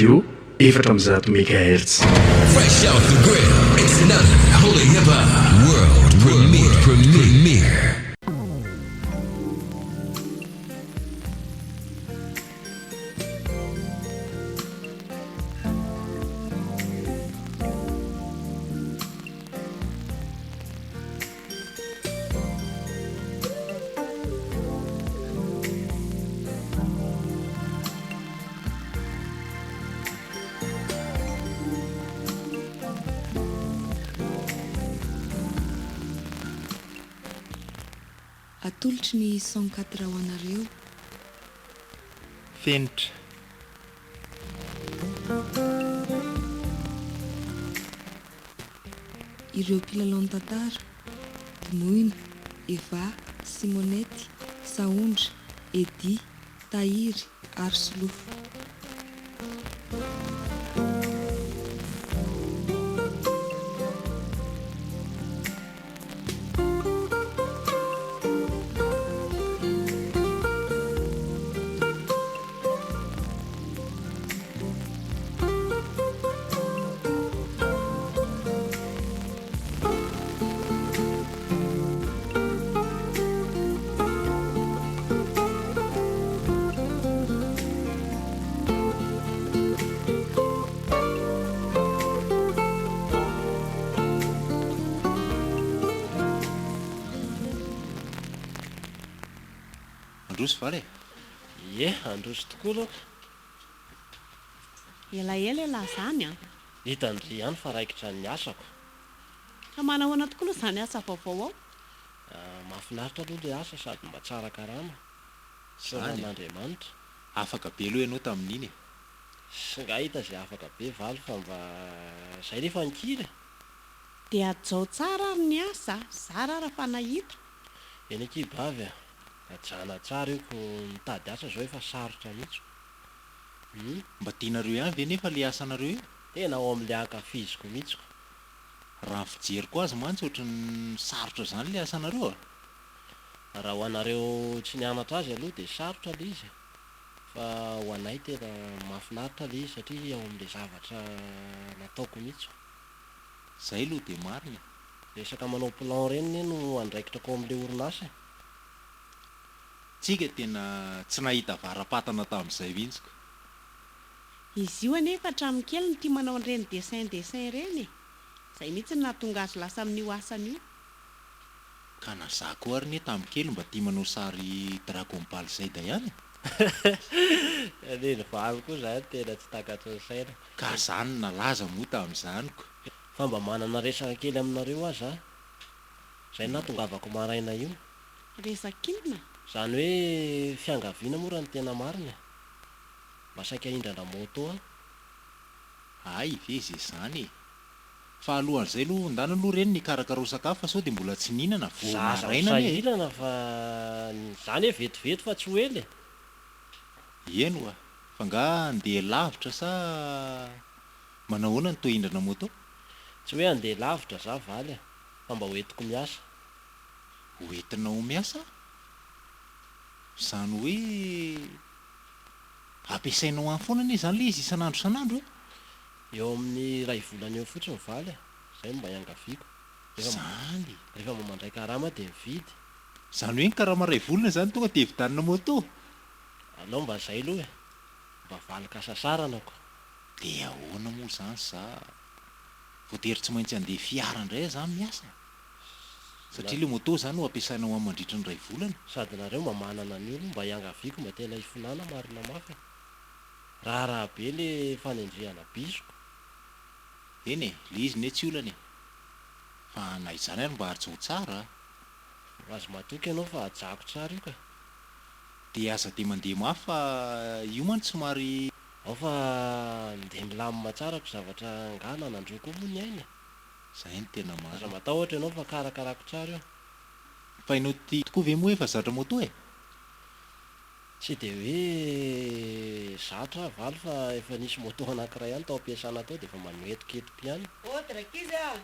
radio 400 MHz. Fresh off the grill, it's another Holy Hip Hop World Premiere. Atolotry ny 104 ho anareo. Fenitra. Ireo mpilalao-tantara: Dimoina, Eva, Simonety, Saondra, Edy, Tahiry ary Solofo. Androso vale. Ye, androso tokoa aloha. Elaela zany a. Hitandry ihany fa raikitra ny asako. Ka manahoana tokoa aloha zany asa vaovao ao. Mahafinaritra aloha ilay asa sady mba tsara karama. Soran'Andriamanitra. Afaka be aloha ianao tamin'iny. Sy nga hita izay afaka be valo fa mba izay rehefa nikiry. Dia ajao tsara ary ny asa, zara raha fa nahita. Eny akibavy a. Ajana tsara io ko mitady asa zao efa sarotra mihitsy. Mba tianareo ihany ve nefa le asanareo io? Tena ao amin'ilay ankafiziko mihitsy. Raha ny fijeriko azy mantsy ohatran'ny sarotra zany le asanareo. Raha ho anareo tsy nianatra azy aloha dia sarotra le izy. Fa ho anay tena mahafinaritra le izy satria ao amin'ilay zavatra nataoko mihitsy. Zay aloha dia marina. Resaka manao plan reny no andraikitrako amin'ilay orinasa. Tsika tena tsy nahita varam-patana tamin'izay mihitsy. Izy io anefa hatramin'ny kely ny tia manao an'ireny dessin ireny. Izay mihitsy no nahatonga azy lasa amin'io asany io. Ka na za koa ary ne tamin'ny kely mba tia manao sary Dragon Ball Z ihany. Ny valo koa zany tena tsy takatry ny saina. Ka zany nalaza moa tamin'izany ko. Fa mba manana resaka kely aminareo azy a. Zay nahatongavako maraina io. Resak'inona? Zany hoe fiangaviana moa raha ny tena marina. Mba saika hindrana moto a. Ay, izy izany. Fa alohan'izay aloha ndana aloha reny ny karakaro sakafo fa sao dia mbola tsy nihinana vao maraina ne. Sahilana fa zany hoe vetivety fa tsy hoely. Eno a, fa nga andeha lavitra sa manao ahoana ny toa hindrana moto? Tsy hoe andeha lavitra za valy fa mba hoentiko miasa. Hoentinao miasa? Zany hoe ampiasainao any foana anie zany le izy isan'andro e? Eo amin'ny ray volana eo fotsiny valy. Zay mba iangaviako. Zany. Rehefa mandray karama dia mividy. Zany hoe ny karama ray volana zany tonga dia vidanina moto. Alao mba zay aloha e. Mba valika sasaranako. Dia ahoana moa zany za? Voatery tsy maintsy andeha fiara indray zany miasa. Satria le moto zany ho ampiasainao amin'ny mandritra ny ray volana. Sady nareo mba manana ny olo mba iangaviako mba tena hifinana marina mafy. Raha be le fanendrihana bisoko. Eny e, le izy ne tsy olana e. Fa na izany ary mba hahazo tsara. Azo matoky ianao fa hajako tsara io ka. Dia aza dia mandeha mafy fa io man somary. Ao fa ndeha milamina tsara ko zavatra ngana nandroko moa ny aina. Zay ny tena Aza marina. matao ohatra ianao fa karakarako tsara io. Fa ianao tia tokoa ve moa efa zatra moto e? Tsy dia hoe zatra valy fa efa nisy moto anankiray ihany tao ampiasana tao dia efa manoetoketoka ihany. Otrakizy a.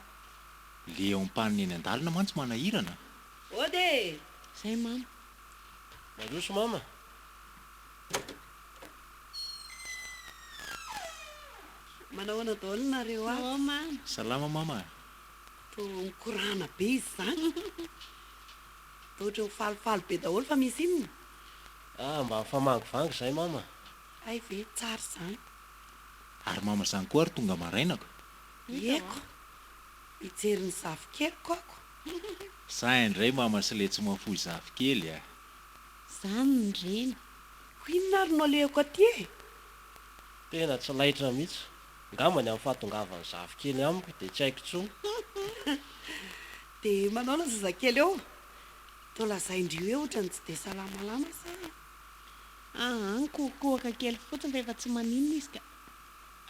Le eo ampaniny eny an-dalana mantsy manahirana. Ode. Zay mama. Mandroso mama. manao ana daholo nareo a Oh mama. salama mama. to mikorana be izy zany to ohatra mifalifaly be daholo fa misy inona Mba mifamangivangy zay mama. ay ve tsara zany Ary mama zany koa ary tonga marainako. eko mijery ny zavikelyko ako Za indray mama sy le tsy mahafoy zafikely a. Zany ny reny. ho inona ary no alehako aty e Tena tsy laitra mihitsy. Ngambany amin'ny fahatongavany zafikely amiko dia tsy haiko tsony. dia manao na zazakely eo to lazaindrio hoe ohatra ny tsy dia salamalama sa Ny kokoaka kely fotsiny rehefa tsy maninona izy ka.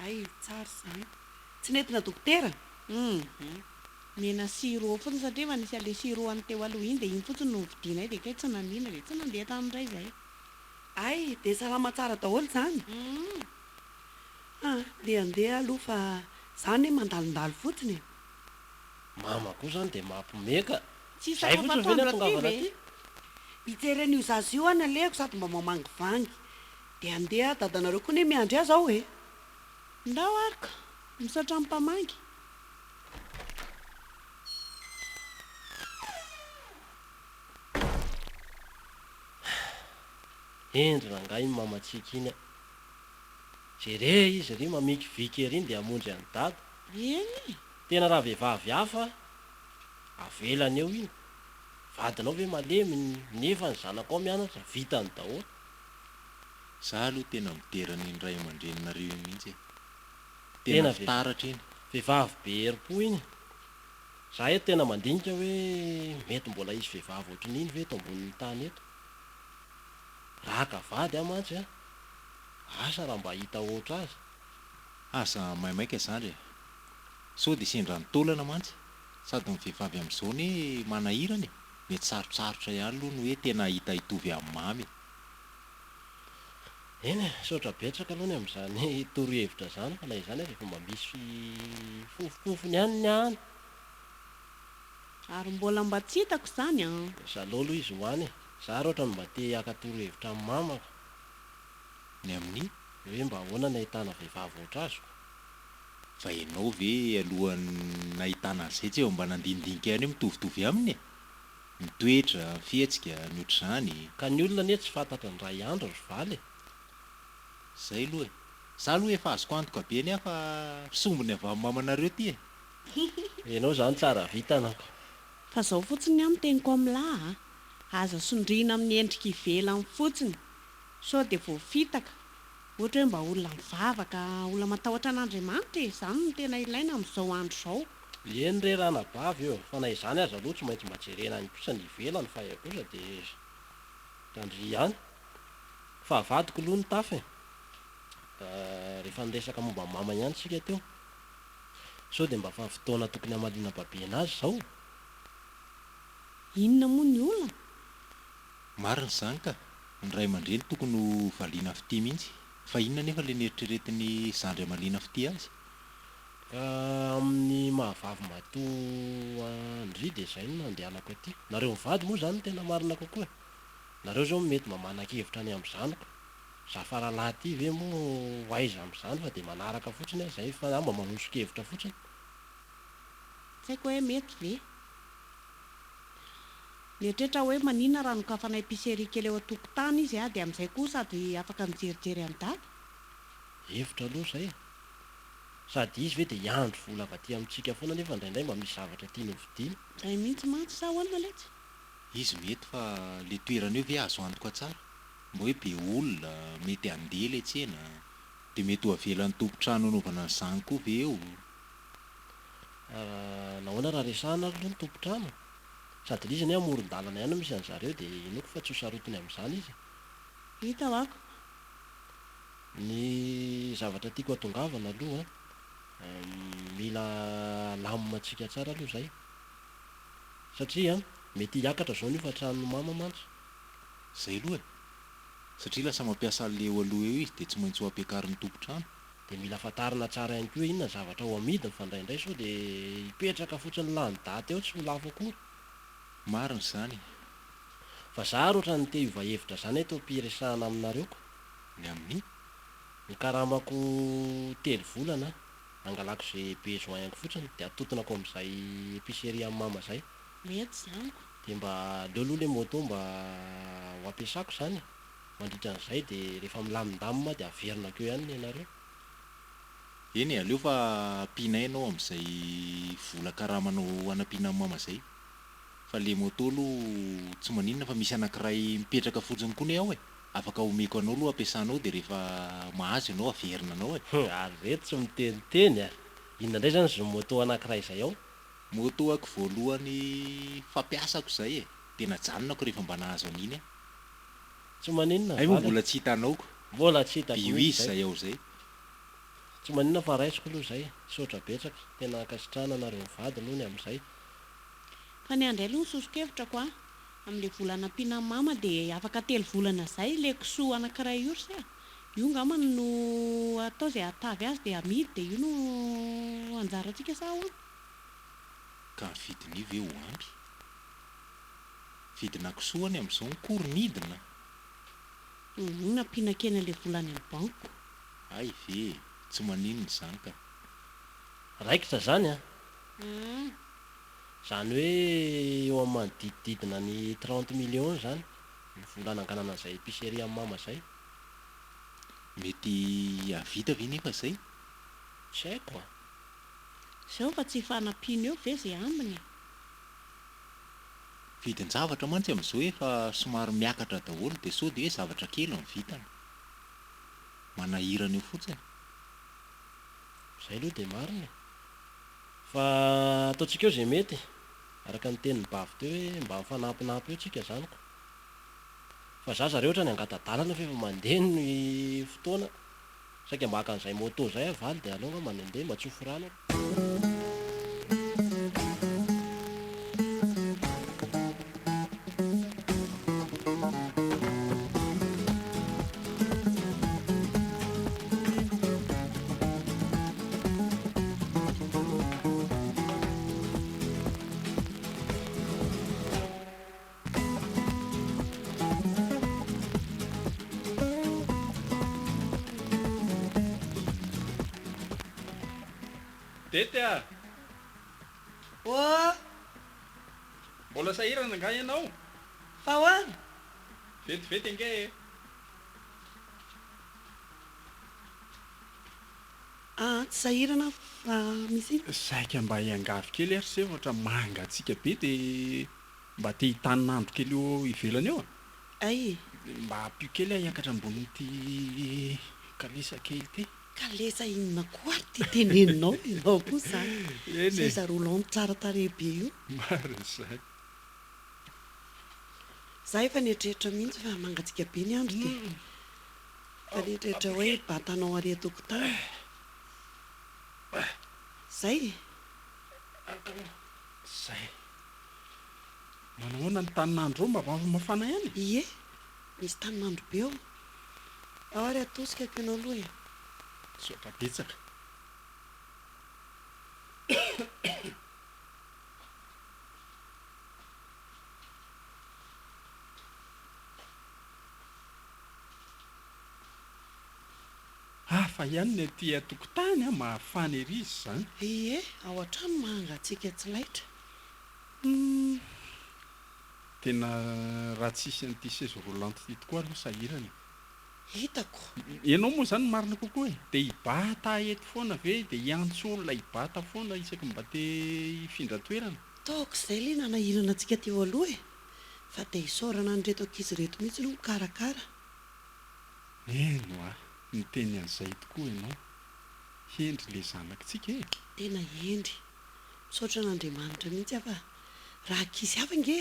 ay tsara zany tsy nentina dokotera Mena siro fotsiny satria fa nisy ale siro any teo aloha iny dia iny fotsiny no vidianay dia kay tsy nanina dia tsy nandeha tamin'indray zay. ay dia salama tsara daholo zany dia andeha aloha fa zany hoe mandalondaly fotsiny Mama koa zany dia mampimeka. Tsy Zay fotsiny ve no tongavana aty? mijery an'io zazy io any alehako sady mba mamangivangy dia andeha dadanareo koa ne miandry azy aho e Ndao arika misaotra mpamangy. Endrina nga iny mamatsika iny a. Jere izy ry mamikiviky ery dia hamonjy any dada. Eny Tena raha vehivavy hafa avelany eo iny. Vadinao ve malemy nefa ny zanako ao mianatra vitany daholo. Za aloha tena miterana iny ray aman-dreninareo iny mihitsy e. Tena Tena ve- fitaratra iny. Vehivavy be herim-po iny. Za eto tena mandinika hoe mety mbola isy vehivavy ohatran'iny ve eto ambonin'ny tany eto. Raka vady amantsy a. Asa raha mba hita ohatra azy. Asa maimaika zany e. So dia sendra nitolana mantsy sady ny vehivavy amin'izao ne manahirana e. Mety sarotsarotra ihany aloha ny hoe tena hita hitovy amin'ny mamy. Eny e, saotra betsaka aloha ny amin'izany torohevitra zany fa na izany rehefa mba misy fofofofony ihany ny any. ary mbola mba tsy hitako zany Zaleo aloha izy hoany e. Za raha ohatra mba te haka torohevitra amin'ny mamako Ny amin'ny hoe mba ahoana ny ahitana vehivavy ohatra azoko. fa ianao ve alohan'ny nahitana an'izay tsy eo mba nandinidinika ihany hoe mitovitovy aminy e. Mitoetra, fihetsika, ny ohatr'izany. Ka ny olona anie tsy fantatra ny ray andro ry valy e. Zay aloha e. Za aloha efa azoko antoka be any fa sombony avy amin'ny mamanareo ty e. Ianao zany tsara vitanako. fa zao fotsiny amin'ny teniko amin'lahy aza sondriana amin'ny endrika ivelany fotsiny sao dia voafitaka ohatra hoe mba olona mivavaka olona matahotra an'Andriamanitra e zany no tena ilaina amin'izao andro izao. Eny re rana bavy eo fa na izany aza aloha tsy maintsy mba jerena any kosa ny ivelany fa io kosa dia tandry ihany. Fa avadiko aloha ny tafy e. Rehefa niresaka momba ny mama ihany tsika teo. Sao dia mba fa fotoana tokony hamaliana babe anazy zao. Inona moa ny olona? Marina izany ka. Ny ray aman-dreny tokony ho valiana fity mihitsy. Fa inona nefa ilay nieritreretiny zandry amaliana fity azy? Amin'ny mahavavy matoa andry dia izay no nandehanako aty. Nareo mivady moa zany no tena marina kokoa. Nareo zao mety mba manan-kevitra any amin'izanoko. Za faralahy ty ve moa hoaiza amin'izany fa dia manaraka fotsiny aho izay fa mba manosokevitra fotsiny. Tsy haiko hoe mety ve? Mieritreritra hoe maninona raha nokafanay épicerie kely eo an-tokotany izy dia amin'izay koa sady afaka mijerijery an-data. Hevitra aloha izay. Sady izy ve dia hiandro vola avy aty amintsika foana nefa indraindray mba misy zavatra tiany hovidiana. Izay mihitsy mantsy sa hoanina letsy? Izy mety fa le toerana eo ve azo antoka tsara? Mba hoe be olona, mety handeha ilay tsena, dia mety ho avelan'ny tompontrano anaovana an'izany koa ve eo? Nahoana raha resahana aloha ny tompontrano. Sady ilay izy ny amoron-dalana ihany no misy an'zareo dia inoko fa tsy ho sarotiny amin'izany izy. Hita vako. Ny zavatra tiako hatongavana aloha mila lamomantsika tsara aloha izay. Satria mety hiakatra zao ny fa tranon'ny mama mantsy. Zay aloha e. Satria lasa mampiasa an'ilay eo aloha eo izy dia tsy maintsy ho ampiakarin'ny tompontrano. Dia mila fantarina tsara ihany koa hoe inona zavatra ho amidiny fa indraindray sao dia hipetraka fotsiny lany daty eo tsy ho lafo akory. Marina izany. Fa za raha ohatra ny te hiova hevitra zany eto ampiresahana aminareo ko. Ny amin'ny Ny karamako 3 volana angalako zay besoin-ko fotsiny de atotonako am'izay épicerie amin'ny mama zay mety zaniko de mba leo aloha le moto mba ho ampiasako zany mandritra an'izay de rehefa milamindamina de averinako eo ihany ianareo eny aleo fa ampinainao am'izay vola karamanao anampiana amin'ny mama zay fa le moto aloha tsy maninona fa misy anankiray mipetraka fotsiny koa ny ao e afaka omeko anao aloha ampiasanao de rehefa mahazo ianao averina anao e ary reto tsy miteniteny a inona ndray zany zay moto anankiray zay ao moto ako voalohany fampiasako zay e tena janonako rehefa mba nahazo an'iny e tsy maninona ay moa mbola tsy hitanaoko mbola tsy hitako bio mihitsy izy zay. zay ao zay Tsy maninona fa raisiko aloha zay sotra betsaka tena akasitrana anareo mivady aloha ny am'izay fa ny andray aloha sosokevitra a amin'le volana ampiana mama de afaka 3 volana zay le kisoa anankiray io sa io ngamany no atao zay atavy azy de amidy de io no anjaratsika sa ho ka vidiny ve ho ampy vidina kisoany am'izao koronidina nampiana kena le volany amin'ny banko ay ve tsy maninona zany ka raikitra zany a zany hoe eo amin'ny manodidididina ny 30 millions zany ny volana anganana an'izay épicerie amin'ny mama zay mety avita ve nefa zay tsy haiko a zao fa tsy fanampiana eo ve zay ambiny vidin-javatra mantsy am'izao efa somary miakatra daholo de sao de hoe zavatra kely ny vitana manahirana eo fotsiny zay aloha de marina fa ataontsika eo zay mety araka ny tenin'ny bavy teo hoe mba mifanampinampy eo tsika zaniko fa za zareo ohatra ny angatadalana fa efa mandeha ny fotoana saika mba haka an'izay moto zay avaly de alonga mandeha mba tsy ho forana Tety a mbola sahirana nga ianao fa hoany vetivety ange tsy sahirana fa misy saika mba hiangavy kely ary se ohatra mangatsika be de mba te hitanindro kely eo ivelany eo a ay mba ampio kely a hiakatra ambon'ity kalesa kely ty ka lesa inona koa ary ty teneninao ianao koa zany eny zay zarolano tsara tarehibe io mariny zay za efa nietrehitra mihitsy fa mangatsika be ny andro de fa nietrehitra hoe batanao are tokotany zay zay manahoana ny taninandro eo mba mafana ihany ie misy taninandro be ao ao ary atosika ko ianao aloha e sotra betsaka fa ihany ny aty atokotany a mahafany ery izy zany ie ao an-trano mahangatsika tsy laitra tena raha tsisy an'ity seza roulante ty tokoa aloha sahirana hitako ianao moa zany marina kokoa e de hibata eto foana ve de hiantso olona hibata foana isaky mba te hifindra toerana taoko izay le nanahirana antsika teo aloha e fa de hisaorana nyreto ankizy reto mihitsy no mikarakara eno a ny teny an'izay tokoa ianao hendry le zanakitsika e tena endry misaotra n'andriamanitra mihitsy afa raha ankizy hafa nge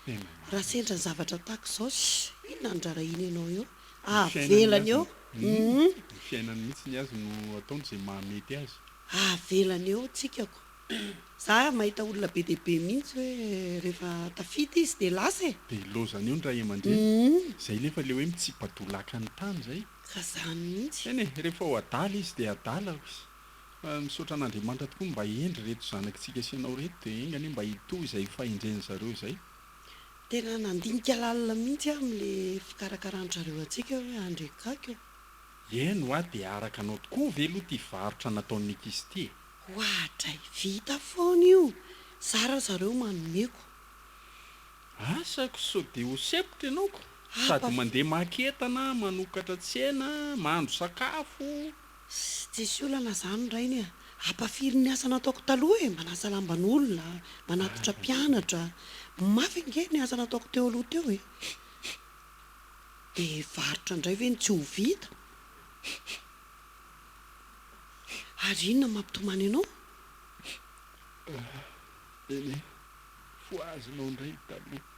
tena raha sendra ny zavatra tahaka izao sy inona ndrarahina ianao eo avelany eo ny fiainany mihitsy ny azy no ataony zay mahamety azy avelany eo tsikako za mahita olona be dehibe mihitsy hoe rehefa tafity izy de lasa e de lozany eo ny raha eman-dre zay nefa le hoe mitsipatolaka ny tany zay ka zany mihitsy eny e rehefa ho adala izy de adala fa misaotra an'andriamanitra tokoa mba endry reto zanakitsika sianao reto de engany mba hito izay fahendreny zareo zay tena nandinika lalina mihitsy amin'le fikarakarandry zareo antsika hoe andrekako eno a dia araka anao tokoa ve aloha ty varotra nataon'ny ankizy ty hoatray vita foana io zara zareo manomeko asako so dia ho sepotra ianaoko sady mandeha maketana manokatra tsena mahandro sakafo sy tsisy olana zany rainy a ampafiry ny asa nataoko taloha e manasa lamban'olona manatotra mpianatra mafy nge ny asa nataoko teo aloha teo e dia varotra indray ve ny tsy ho vita ary inona mampitomany ianao eny foazonao indray taloha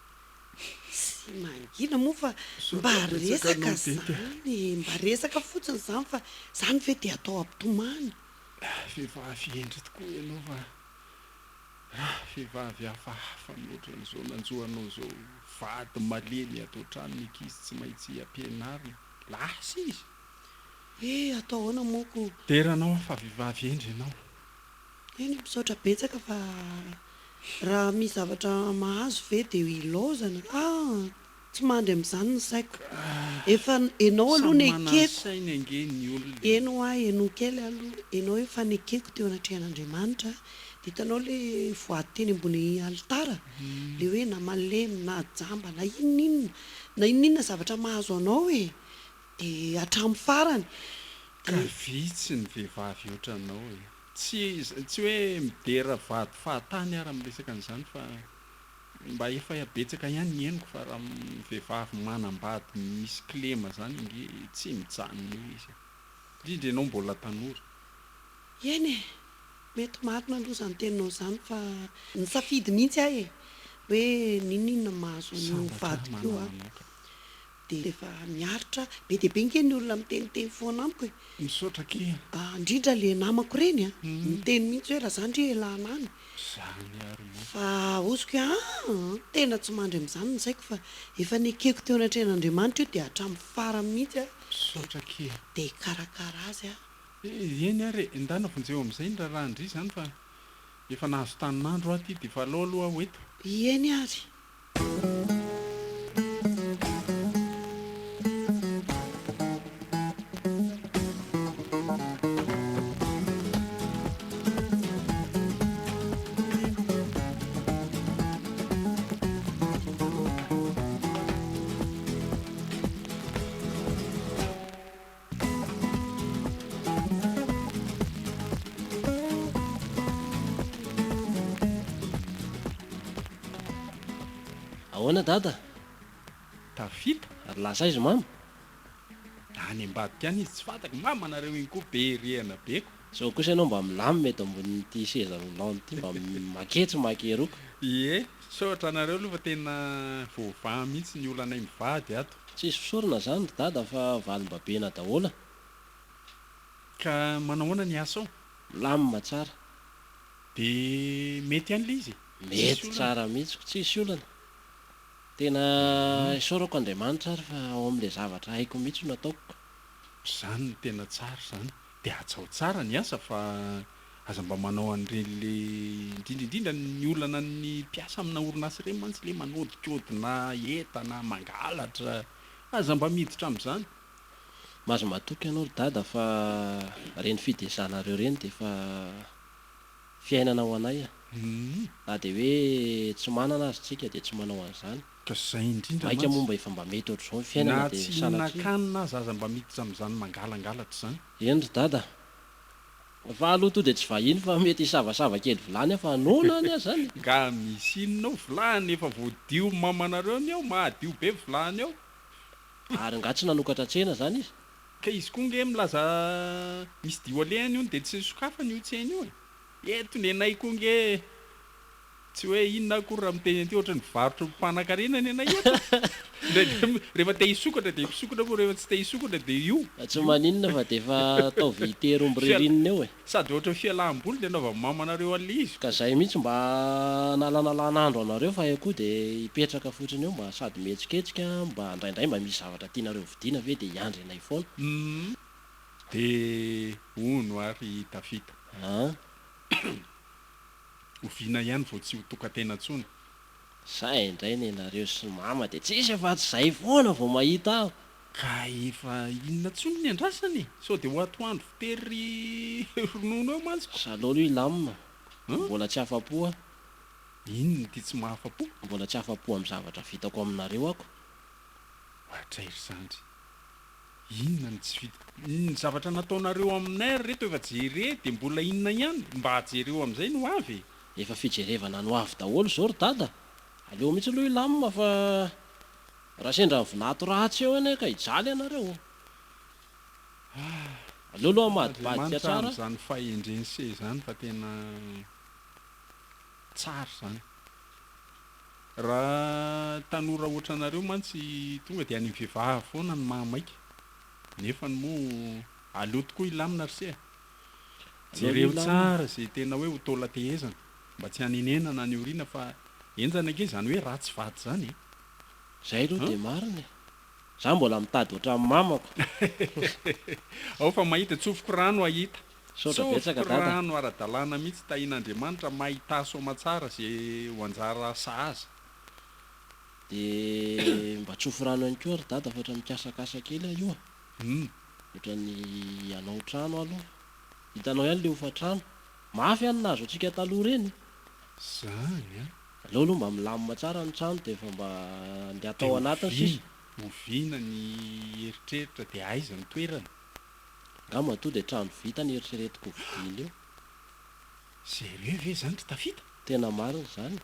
sy mangina moa fa mba resaka zany mba resaka fotsiny zany fa zany ve dia atao ampitomany vehivavy endry tokoa ianao fa raha vehivavy hafahafa mihoatra n'izao nanjoanao zao vady malemy atao tranony ankizy tsy maintsy ampianarina lasa izy atao hoana moako deranao fa vehivavy endry ianao eny misaotra betsaka fa raha misy zavatra mahazo ve dia ilaozana tsy mandry amin'izany ny saiko efa enao aloha ny ekeko sainy ange ny olona eno eno kely aloha enao efa ny ekeko teo anatrehan'Andriamanitra dia hitanao le voady teny ambony alitara le hoe na malemy na jamba na inonina zavatra mahazo anao e dia hatramin'ny farany ka vitsy ny vehivavy ohatranao e tsy hoe midera vady fahatany ary miresaka an'izany fa mba efa abetsaka ihany ny henoko fa raha vehivavy manambady misy klema zany nge tsy mijanona io izy indrindra ianao mbola tanora eny e mety marina aloha zany teninao zany fa ny safidy mihitsy ahy e hoe ninonina mahazo ny vadiko io a dia efa miaritra be dia be nge ny olona miteniteny foana amiko e misaotra kely indrindra le namako reny a miteny mihitsy hoe raha zany ndre elana any zany ary mo fa oziko hoe tena tsy mandry amin'izany ny saiko fa efa ny ekeko teo anatrehan'Andriamanitra io dia hatramin'ny farany mihitsy a misaotra kely dia karakara azy a eny ary endana vonjeo amin'izay ny raha ndry zany fa efa nahazo taninandro aty dia fa alao aloha ho eto eny ary ahoana dada tafita ary lasa izy mama any ambadika any izy tsy fantako mamanareo iny koa be rihana beko zao kosa ianao mba milamy mety ambonin'ity seza milano ity mba maketsy makeroko ie saotra anareo aloha fa tena voavaha mihitsy ny olanay mivady ato tsisy fisorona zany dada fa valim-babena dahola ka manahoana ny asao milamima tsara dia mety an'le izy mety tsara mihitsy tsisy olana tena isaorako Andriamanitra ary fa ao amin'ilay zavatra haiko mihitsy no nataoko zany no tena tsara zany dia atsao tsara ny asa fa aza mba manao an'ireny le indrindraindrindra ny olana ny mpiasa amina orinasy ireny mantsy le manodikodina entana mangalatra aza mba miditra amin'izany mahazo matoky ianao dada fa reny fidezanareo reny dia fa fiainana ho anay a na dia hoe tsy manana azy tsika dia tsy manao an'izany ka zay indrindra aika momba efa mba mety ohatr'izao ny fiainana na dia tsy sanatria nakanina aza aza mba miditra amin'izany mangalangalatra zany endry dada fa aloha to dia tsy vahiny fa mety hisavasava kely vilany fa nona any azy zany nga misy inonao vilany efa voadio mamanareo ny ao mahadio be vilany ao ary nga tsy nanokatra tsena zany izy ka izy koa nge milaza misy dio alehany io dia tsy sokafany io tsena io e eto ny anay koa nge tsy hoe inona akory raha miteny anty ohatra ny varotro mpanankarena ny anay eto rehefa te hisokatra dia misokatra koa rehefa tsy te hisokatra dia io tsy maninona fa dia efa atao vitery ombirelinina eo e sady ohatra fialam-boly dia anaova mamanareo an'le izy ka zay mihitsy mba nalan'andro anareo fa eo koa dia hipetraka fotsiny eo mba sady mihetsiketsika mba indraindray mba misy zavatra tianareo vidiana ve dia hiandry anay foana dia ono ary tafita oviana ihany vao tsy ho toka-tena ntsony zay indray ny anareo sy mama dia tsisy efa tsy zay foana vao mahita aho ka efa inona tsony ny andrasany sao dia ho atoandro fitery ronono eo mantsy salao aloha ilamina mbola tsy afa-po a inona ty tsy mahafa-po mbola tsy afa-po amin'ny zavatra vitako aminareo ako ohatra iry zandry inona ny tsy ny zavatra nataonareo aminay ary reto efa jere dia mbola inona ihany mba hajereo amin'izay no avy efa fijerevana no avy daholo zao ry dada aleo mihitsy aloha ilamina fa raha sendra vinato ratsy eo ane ka hijaly ianareo aleo aloha madibadika tsara zany fahendrense zany fa tena tsara zany raha tanora ohatranareo mantsy tonga dia any mivehivavy foana ny mahamaika nefa ny moa aleo tokoa ilamina rysea jereo tsara zay tena hoe ho taola tehezana mba tsy hanenena na ny oriana fa enjana ake zany hoe ratsy vady zany zay aloha dia marina za mbola mitady ohatran'ny mamako ao fa mahita tsofoko rano ahita saotra betsaka tsofoko dada rano ara-dalàna mihitsy tahin'Andriamanitra mahita soma tsara zay ho anjara asa aza dia mba tsofo rano ihany koa ry dada fa ohatra mikasakasa kely io ohatran'ny anao trano aloha hitanao ihany le hofa-trano mafy any nazo antsika taloha reny zany a aleo aloha mba milamina tsara ny trano dia efa mba nde atao anatiny sisa oviana ny eritreritra dia aiza ny toerana ngamba to dia trano vita ny eritreretiko vidiny io zereo ve zany tsy tafita tena marina zany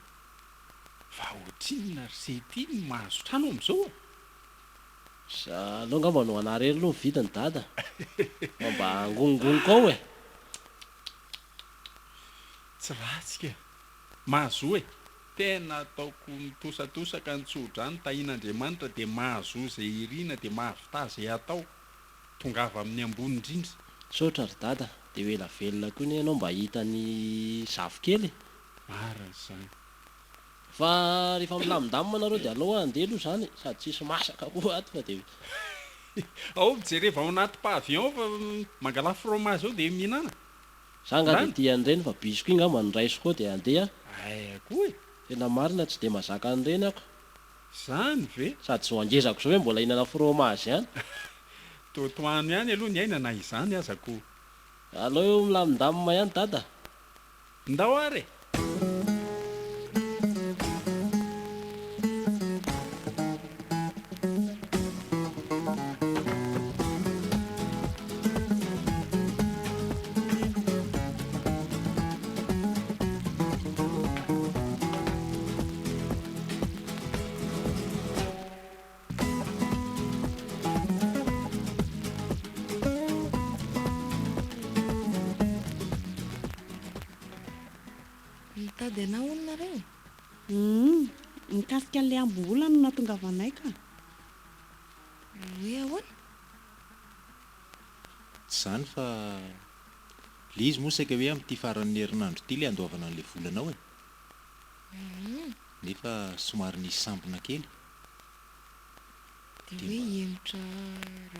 fa ohatrinona risety ny mahazo trano amin'izao aloha ngamba no anarery aloha ny vidiny dada fa mba angonongonoko ao e tsy ratsika mahazo e tena ataoko mitosatosaka ny tsodrany tahin'Andriamanitra dia mahazo zay irina dia mahavita zay atao tongava amin'ny ambony indrindra saotra ry dada dia ho ela velona koa ny ianao mba hitany zavokely marina zany fa rehefa milamindamina anareo dia alao andeha aloha zany sady tsisy masaka koa ato fa dia ao mijereva ao anaty pavion fa mangala fromage ao dia mihinana zanga dia tia an'ireny fa bisiko iny ngamba ny raisiko ao dia andeha ay koa e tena marina tsy dia mazaka an'ireny ako zany ve sady zao angezako zao hoe mbola hihinana fromage ihany totoano ihany aloha ny ainana izany azako alao eo milamindamina ihany dada ndao ary mitady ana olonareo mikasika an'le ambola no natongavanay ka hoe ahoana tsy zany fa le izy moa saika hoe amin'ity faran'ny herinandro ity le andoavana an'le volanao e nefa somary nisy sambona kely dia hoe hemotra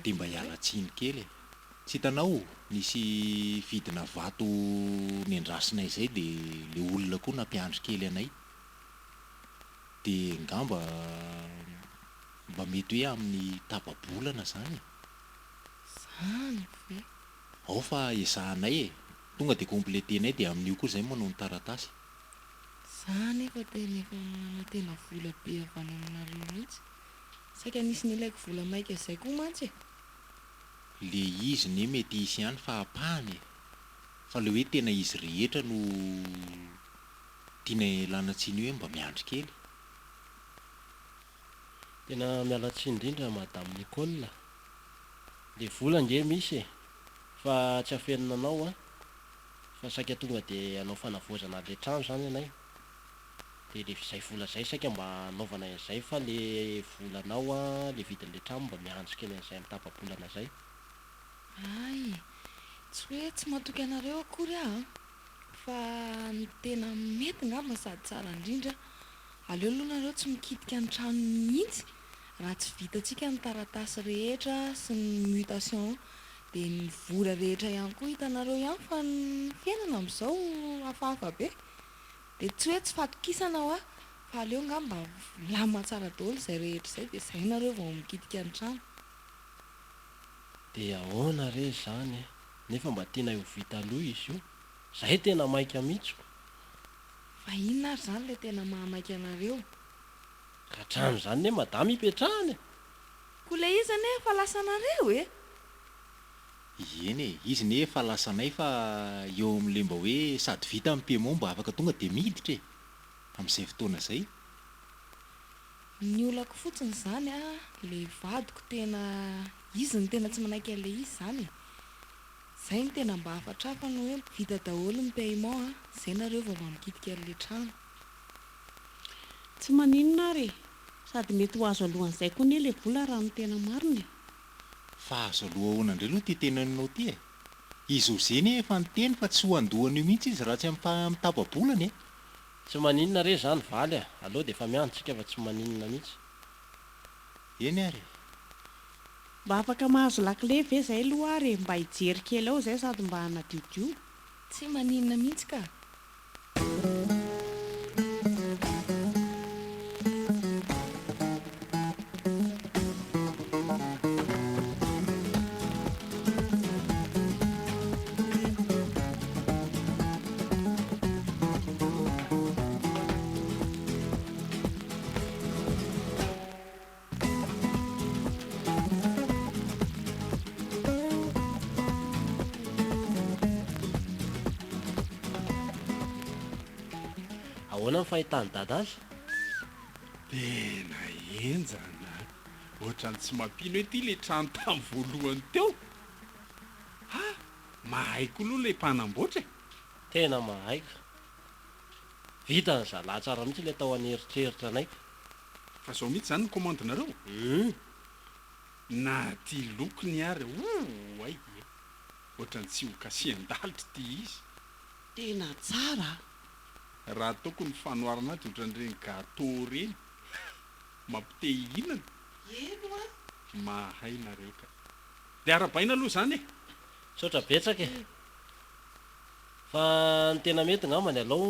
dia mba hialatsiny kely e tsy hitanao nisy vidina vato nendrasinay zay dia le olona koa nampiandry kely anay dia ngamba mba mety hoe amin'ny tapa-bolana zany zany ve ao fa ezahanay e tonga dia kompletenay dia amin'io koa zay manao ny taratasy zany efa tena efa manana tena vola be avana aminareo mihitsy saika nisy ny ilaiko vola maika izay koa mantsy e le izy ne mety isy ihany fa hapahany e fa le hoe tena izy rehetra no tiana lanatsiny hoe mba miandry kely tena mialatsy indrindra madame Nicole le vola nge misy e fa tsy afenina anao a fa saika tonga dia anao fanavoazana le trano zany anay dia le zay vola zay saika mba anaovana izay fa le volanao a le vidin'le trano mba miandry kely an'izay amin'ny tapa-bolana zay ay tsy hoe tsy matoky anareo akory ah fa ny tena mety ngamba sady tsara indrindra aleo aloha nareo tsy mikitika ny trano mihitsy raha tsy vitatsika ny taratasy rehetra sy ny mutation dia ny vola rehetra ihany koa hitanareo ihany fa ny fiainana amin'izao hafahafa be dia tsy hoe tsy fatokisana ao ah fa aleo ngamba lamina tsara daholo izay rehetra izay dia izay nareo vao mikitika ny trano dia ahoana re zany nefa mba tena io vita aloha izy io zay tena maika mihitsy fa inona ary zany lay tena mahamaika anareo ka hatrano zany ne madama hipetrahany koa lay izy ane fa lasanareo e eny e izy ne fa lasanay fa eo amin'le mba hoe sady vita amin'ny paiement mba afaka tonga dia miditra e amin'izay fotoana izay ny olako fotsiny zany a le vadiko tena izy ny tena tsy manaiky an'le izy zany zay ny tena mba afatrafana hoe vita daholo ny paiement a zay nareo vao mba mikitika an'le trano tsy maninona ary sady mety ho azo alohan'izay koa ne le vola raha ny tena marina fa azo aloha onandre aloha ty tenaninao ty e izy ho zeny efa nyteny fa tsy ho andohan'io mihitsy izy raha tsy mitapa-bolany e tsy maninona re zany valy a aloha dia efa miantsika fa tsy maninona mihitsy eny ary mba afaka mahazo lakile ve zay aloha ary mba hijery kely ao zay sady mba hanadiodio tsy maninona mihitsy ka ahoana ny fahitany dada azy tena enjana ohatrany tsy mampino hoe ty le trano tamin'ny voalohany teo ha mahaiko aloha le mpanamboatra e tena mahaika vita ny zalahy tsara mihitsy le tao aneritreritra anaika fa zao mihitsy zany ny commandinareo na ty lokony ary ay ohatrany tsy ho kasian-dalitra ty izy tena tsara raha ataoko ny fanoarana azy ohatran'ireny gâteau reny mampitehinana eno a mahay nareo ka dia arabaina aloha zany e sotra betsaka e fa ny tena mety ngamany alao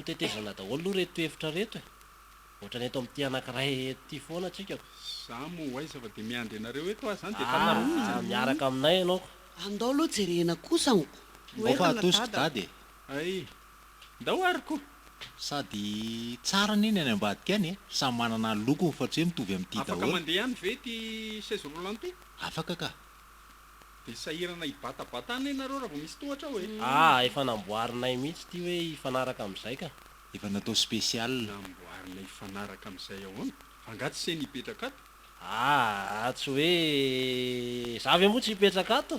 tetezana daholo aloha reto hevitra reto e ohatrany eto amin'ity anankiray ty foana atsika za moa aiza fa dia miandry anareo eto azy zany dia miaraka aminay ianao andao aloha jerena kosanko ofa atosiko dady e ay ndao ary koa sady tsara neny any ambadika any e samy manana lokony fa tsy hoe mitovy amin'ity afaka daholo mandeha ihany ve ty saizy rolant ty afaka ka dia sahirana hibatabantana ianareo raha vao misy tohatra hoe efa namboarinay mihitsy ty hoe hifanaraka amin'izay ka efa natao spesial namboarina hifanaraka amin'izay ahoana angaty se nipetraka ato tsy hoe zavy moa tsy hipetraka ato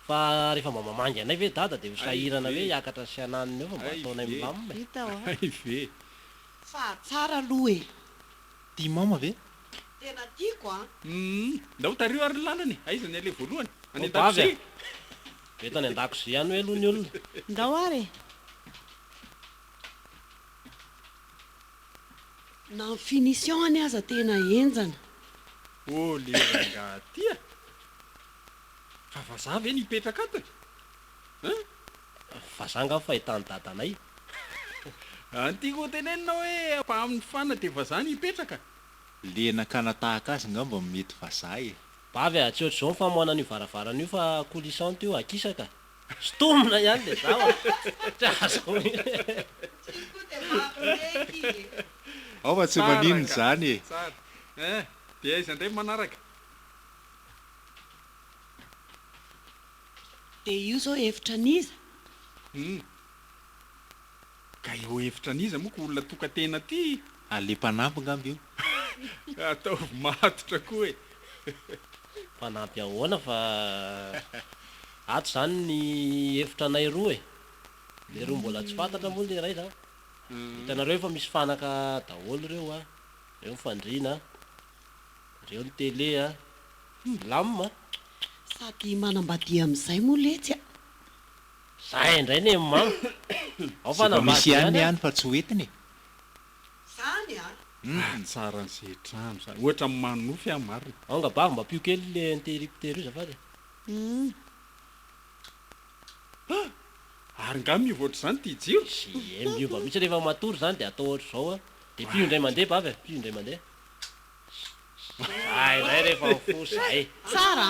fa rehefa mba mamangy anay ve dada dia ho sahirana hoe hiakatra sy ananiny eo fa mba ataonay milamina hita ao ay ve fa tsara aloha e tia mama ve tena tiako a ndao tario ary ny lalany aiza ny ale voalohany any Ô, bavy an-dakozay veta any an-dakozay ihany hoe aloha ny olona ndao ary na ny finition any aza tena enjana ô le rangatya fa vaza ve nipetraka ato fa zanga ny fahitany dadanay antiako tenenina hoe apa amin'ny fana dia vaza nipetraka lenakana tahaka azy ngamba mety vazaha e bavy tsy ohatr' zao ny famohanan'io varavarana io fa coulissante io akisaka stomina ihany dia zaho tsy azoko ao fa tsy maninony zany e tsara dia aiza indray manaraka dia io zao hevitra aniza ka eo hevitra aniza moa ko olona tokantena ty ale mpanampy ngamba io ataovy matotra koa e fanampy ahoana fa ato zany ny hevitra anay roa e le roa mbola tsy fantatra moa le ray zany hitanareo efa misy fanaka daholo reo a reo mifandrina reo ny tele a lamma sady manambadia amin'izay moa letsy a zay indray ne mama ao fa misy ihany fanambady ihany fa tsy hoetiny e zany a tsara n'izay trano zany ohatra amin'ny manofy a marina ao ngabavy mba pio kely le interrupteur io zafady ary nga mivoatra zany ty jiro sy miova mihitsy rehefa matory zany dia atao ohatra zao a dia pio indray mandeha bavy pio indray mandeha zay indray rehefa mifo zay tsara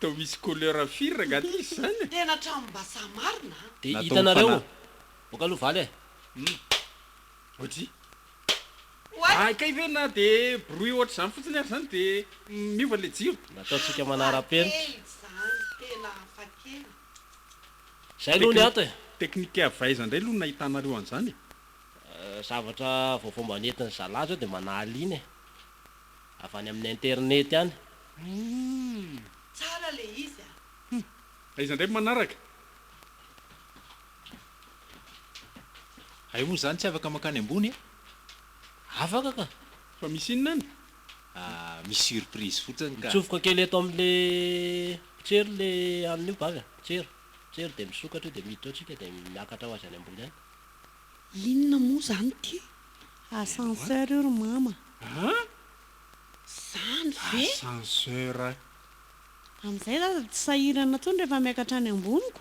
tao misy couleur firaka ty izy zany tena tranom-basa marina de Natao hitanareo mifana- boka aloha valy e ohatry oay kay ve na de bruit ohatry zany fotsiny ary zany de miova le jiro nataontsika manara-penitra fakely zany tena fakely zay aloha ny ato e teknika avaiza indray aloha nahitanareo an'izany zavatra vaovomba nentin'ny zalahy zao de manahaliana e avy any amin'ny internet ihany tsara le izy aiza indray manaraka ay moa zany tsy afaka makany ambony afaka ka fa misy inona any misy surprise fotsiny ka mitsofoka kely eto amin'le pitsery le an'io bavy pitsery de misokatra io de miditra ao tsika de miakatra ho azy any ambony any inona moa zany ty ascenseur io ro mama zany ve ascenseur amin'izay za tsy sahirana tsony rehefa miakatra any amboniko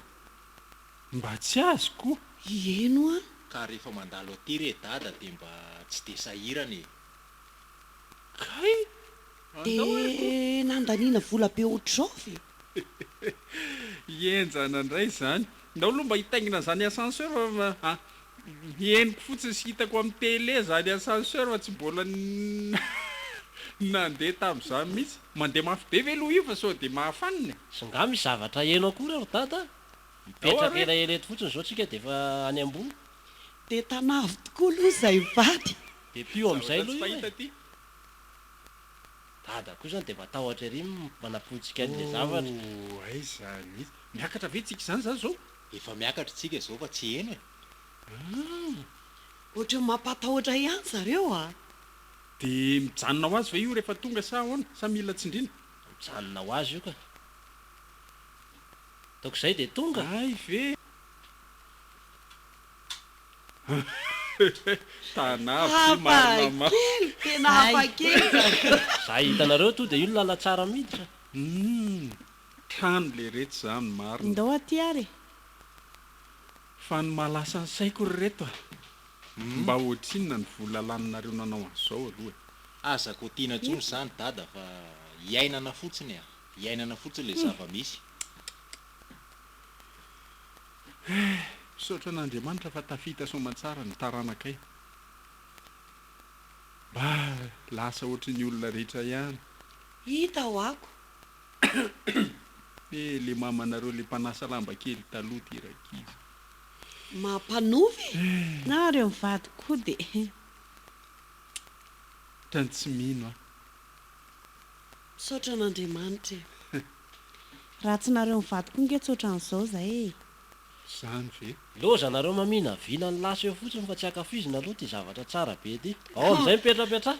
mba tsy azoko eno a ka rehefa mandalo aty re dada de mba tsy de sahirana e kay de nandaniana vola be ohatr'izao ve hienjana indray zany ndao aloha mba hitaingina zany ascenseur henoko fotsiny sy hitako amin'ny télé zany ascenseur fa tsy mbola nandeha tam'izany mihitsy mandeha mafy be ve loha io fa sao de mahafanina sy nga misy zavatra eno akory ro dada mipetraka elaela eto fotsiny zao tsika de efa any ambony de tanavy tokoa aloha zay vady de pio am'izay tsy aloha fahita io ty dada koa zany de matahotra ery manapotsika an'le zavatra ay zany mihitsy miakatra ve tsika zany zany zao efa miakatra tsika zao fa tsy eno e ohatra mampatahotra ihany zareo de mijanona ho azy fa io rehefa tonga sa ahoana sa mila tsindrina mijanona ho azy io ka taoko izay de tonga ay ve tanavy marina hafakely tena hafakely za hitanareo to de io lala tsara miditra trano le rehetra zany marina ndao aty ary fa ny malasa ny saiko ry reto mba ohatrinona ny vola laninareo nanao an'izao aloha azako tiana tsony zany dada fa hiainana fotsiny hiainana fotsiny le zava-misy misaotra an'andriamanitra fa tafita somantsara ny taranakay mba lasa ohatry ny olona rehetra ihany hita ho ako le mamanareo le mpanasa lamba kely taloha ty rakizy mampanofy na reo mivady koa de trany tsy mino misaotra an'andriamanitra raha tsy nareo mivady koa ngetsoatra an'izao zay zany ve loza nareo mamina vina ny lasa eo fotsiny fa tsy akafizina aloha ty zavatra tsara be ty ao am'izay mipetrapetra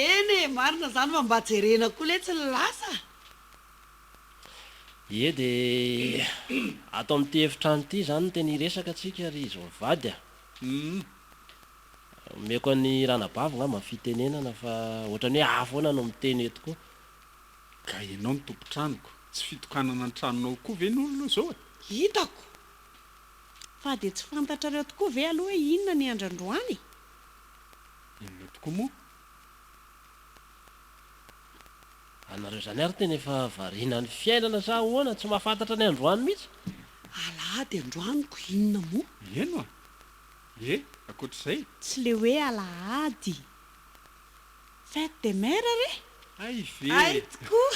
eny e marina zany fa mba jerena koa le tsy ny lasa e de atao amin'ity efitrano ity zany no teny iresaka atsika ry izy mivady meko any ranabavy nga mafitenenana fa ohatrany hoe afoana no miteny eto koa ka ianao ny tompotranoko tsy fitokanana ny tranonao koa ve n'olona zao hitako fa de tsy fantatrareo tokoa ve aloha hoe inona ny andrandroany inona tokoa moa anareo zany ary teny efa variana ny fiainana sa hoana tsy mahafantatra ny androany mihitsy alahady androaniko inona moa eno akoatr'izay tsy le hoe alahady fête de mare re ay ve ay tokoa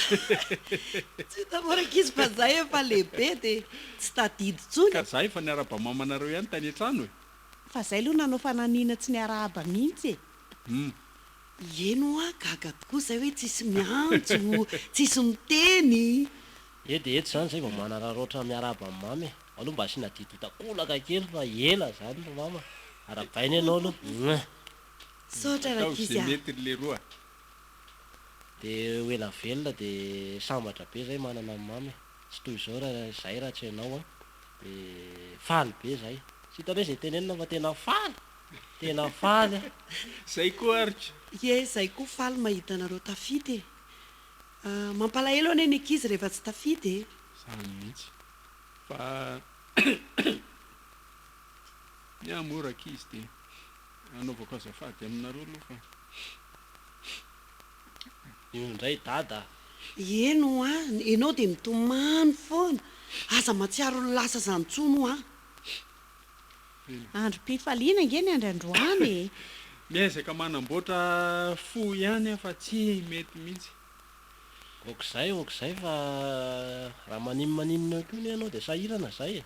tsy tamorak izy fa zay efa lehibe de tsy tadidy tsony ka za efa niaraba mamanareo ihany tany an-trano e fa zay aloha nanao fananiana tsy ny arahaba mihitsy e eno a gaga tokoa zay hoe tsisy miantso tsisy miteny e de eto zany zay vao manararoatra miaraba amin'ny mamy aloha mba asiana didotakolaka kely fa ela zany no mama arabainy ianao aloha saotra tao rakizy zay mety le roa de hoela velona de sambatra be zay manana amin'ny mamy tsy toy izao raha zay raha tsy hainao de faly be zay sy hitany hoe zay tenenina fa tena faly zay koa aritra e zay koa faly mahita anareo tafity e mampalahelo ane ny ankizy rehefa tsy tafity e zany mihitsy fa miamoraka izy de anaovako azafady aminareo aloha fa io ndray dada eno a ianao dia mitomany foana aza matsiaro ny lasa zanytsono a androm-pifaliana ngeny androandroany miezaka manamboatra fo ihany afa tsy mety mihitsy okizay fa raha manimmaninina koa ny ianao dia sahirana zay e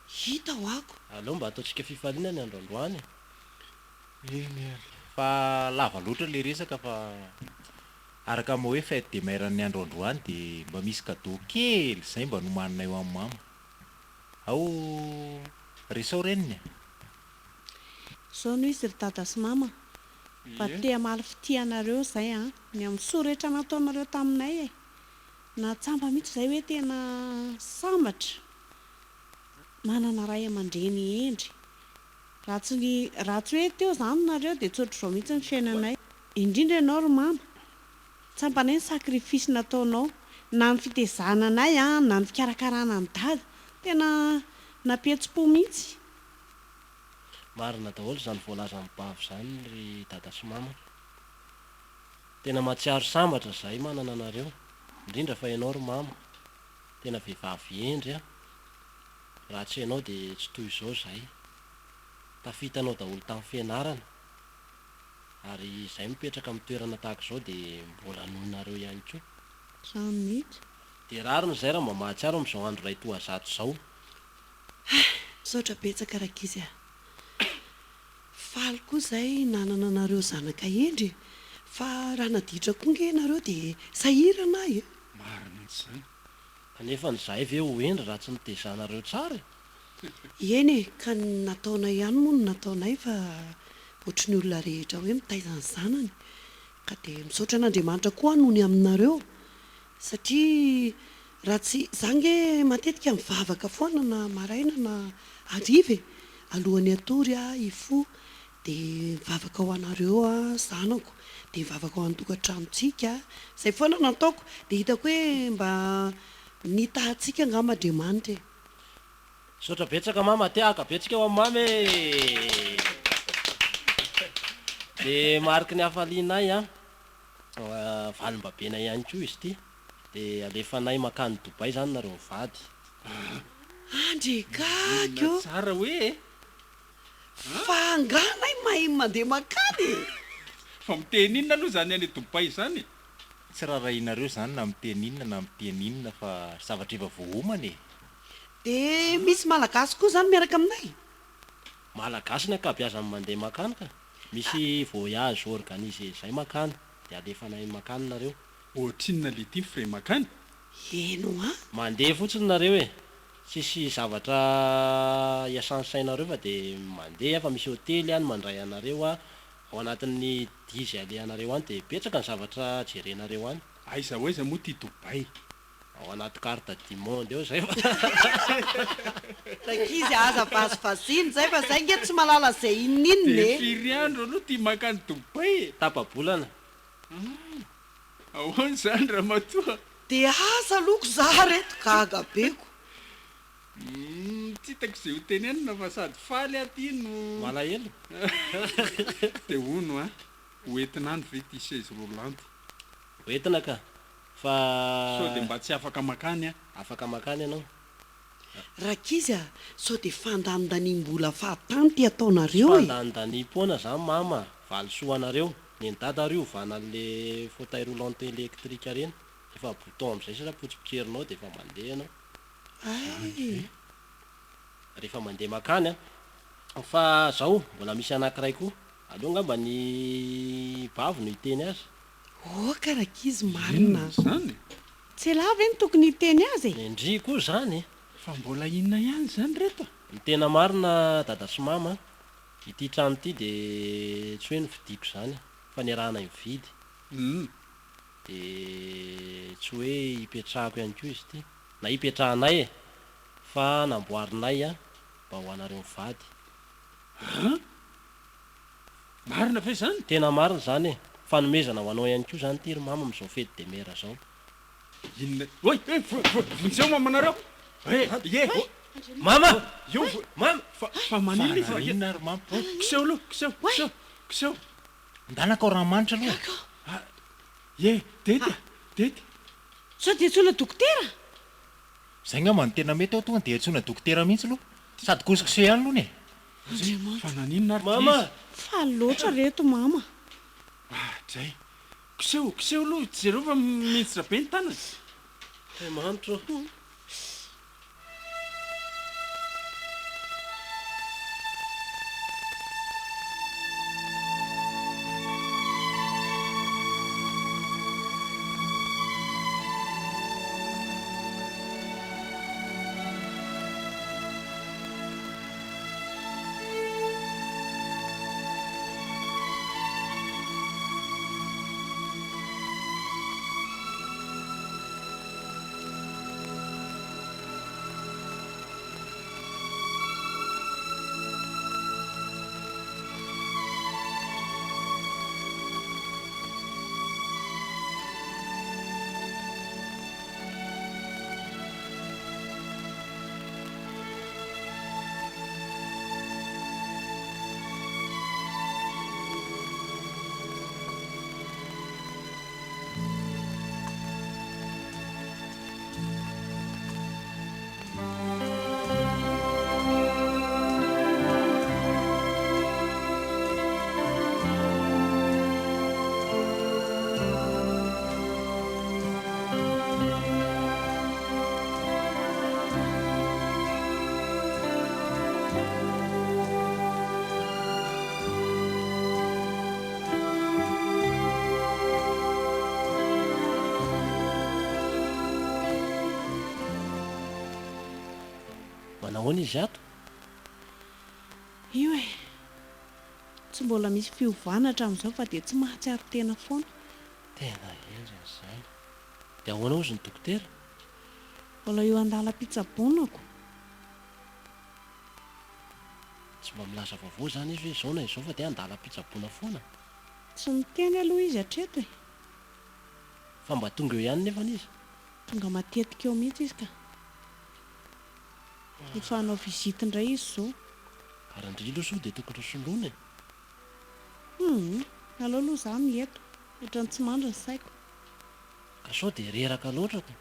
hita ho ako aleo mba ataontsika fifaliana ny androandroany eny ary fa lava loatra le resaka fa araka moa hoe fête de mère ny androandroany dia mba misy cadeau kely zay mba nomanina eo amin'ny mama ao resao reniny zao no izy ry dada sy mama fa tea maly fitianareo zay a ny amin'ny sorehetra nataonareo taminay e natsamba mihitsy zay hoe tena sambatra manana ray aman-dreny endry raha tsy hoe teo zany nareo dia tsotra zao mihitsy ny fiainanay indrindra ianao ry mama tsampanay ny sakrifisy nataonao na ny fitezananay a na ny fikarakarana ny dada tena nampietsi-po mihitsy marina daholo zany voalazany bavy zany ry dada sy mama tena matsiaro sambatra zay manana anareo indrindra fa ianao ry mama tena vehivavy endry a raha tsy ianao dia tsy toy izao zay tafitanao daholo tamin'ny fianarana ary izay mipetraka amin'ny toerana tahaka izao dia mbola nohonareo ihany koa zany mihitsy dia rariny zay raha mba mahatsiaro amin'izao andro ray toazato izao misaotra betsaka raka izy a faly koa zay nanana anareo zanaka endry fa raha naditra koa nge nareo dia sahirana e marina zany kanefa nyzay ve ho endry raha tsy nitezanareo tsara eny e ka nataonay ihany moa no nataonay fa ohatry ny olona rehetra hoe mitaizany zanany ka dia misaotra an'andriamanitra koa noho ny aminareo satria raha tsy zange matetika mivavaka foana na maraina na ariva e alohan'ny atory a ifo dia mivavaka ho anareo a zanako dia mivavaka ho an-tokantranontsika zay foana nataoko dia hitako hoe mba nitahantsika ngamadriamanitra e sotra betsaka mama tiaka betsika eo amin'ny mamy dia mariky ny hafalianay a valim-babena ihany koa izy ty dia alefanay makany Dobay zany nareo mivady andrekakyo tsara hoe fa anganay mahay mandeha makany fa miteninona aloha zany any Dobay zany tsy raharahinareo zany na miteninina na miteninina fa zavatra efa vohomana e dia misy malagasy koa zany miaraka aminay malagasy ny akabiazany mandeha makany ka misy voyage organisé zay makany dia alefanay makany nareo ohatrinona le ty fray makany eno a mandeha fotsiny nareo e sisy zavatra iasansainareo fa dia mandeha fa misy hotely any mandray anareo a ao anatin'ny dizy alehanareo any dia betsaka ny zavatra jerenareo any aiza hoaiza moa ty Dobay ao anaty carte du monde eo zay fa takizy aza vasivasiny zay fa zay nge tsy malala zay ininina de e firy andro aloha ty makany Dobay e tapabolana ahoany zany raha matoa dia asa loko za reto gagabeko tsy hitako izay ho tenenina fa sady faly aty no malahelo dia hono a hoentinany ve ty seize roulante hoentina ka fa sao dia mba tsy afaka makany a afaka makany ianao rakizy a sao dia fandanindaniam-bola fahatany ty ataonareo e fandanindani-poana zany mama valisoanareo ny dada reo vana le fauteuil roulante électrique reny efa bouton am'izay sasa potsipotserinao dia efa mandeha ianao ay rehefa mandeha makany a fa zao mbola misy anankiray koa aloha ngamba ny bavy no hiteny azy oka rakizy marina zany tsy lava ny tokony hiteny azy e ny ndry koa zany fa mbola inona ihany zany reto ny tena marina dada sy mama ity trano ity dia tsy hoe ny vidiko zany fa ny rahanay mividy dia tsy hoe hipetrahako ihany koa izy ity na hipetrahanay e fa namboarinay a mba ho anareo mivady marina ve zany tena marina zany e fanomezana ho anao ihany koa zany ty ry mama am'izao fety de mera zao inona oy vonjeo mamanareo ye mama io mama fa manino fa inona ary mama kiseho aloha kiseho ndanaka ao rahamanitra aloha ye dety sao dia tsoina dokotera zay ngamba ny tena mety ao tonga dia antsoina dokotera mihitsy aloha sady kosokose ihany aloha ny fa naninona ary mama fa loatra reto mama dray kiseho aloha jereo fa miditra be ny tanana manitro manahoana izy ato io e tsy mbola misy fiovanatra amin'izao fa dia tsy mahatsiaro tena foana tena endriny izany dia ahoana ozy ny dokotera mbola eo andala-pitsabonako tsy mba milaza vaovao zany izy hoe zao na izao fa dia andala-pitsaboana foana tsy miteny aloha izy hatreto e fa mba tonga eo ihany nefana izy tonga matetika eo mihitsy izy ka efa hanao vizity indray izy zao ary indrindra so dia tokony soloana aleo aloha za mieto ohatrany tsy mandry ny saiko ka sao dia reraka loatrako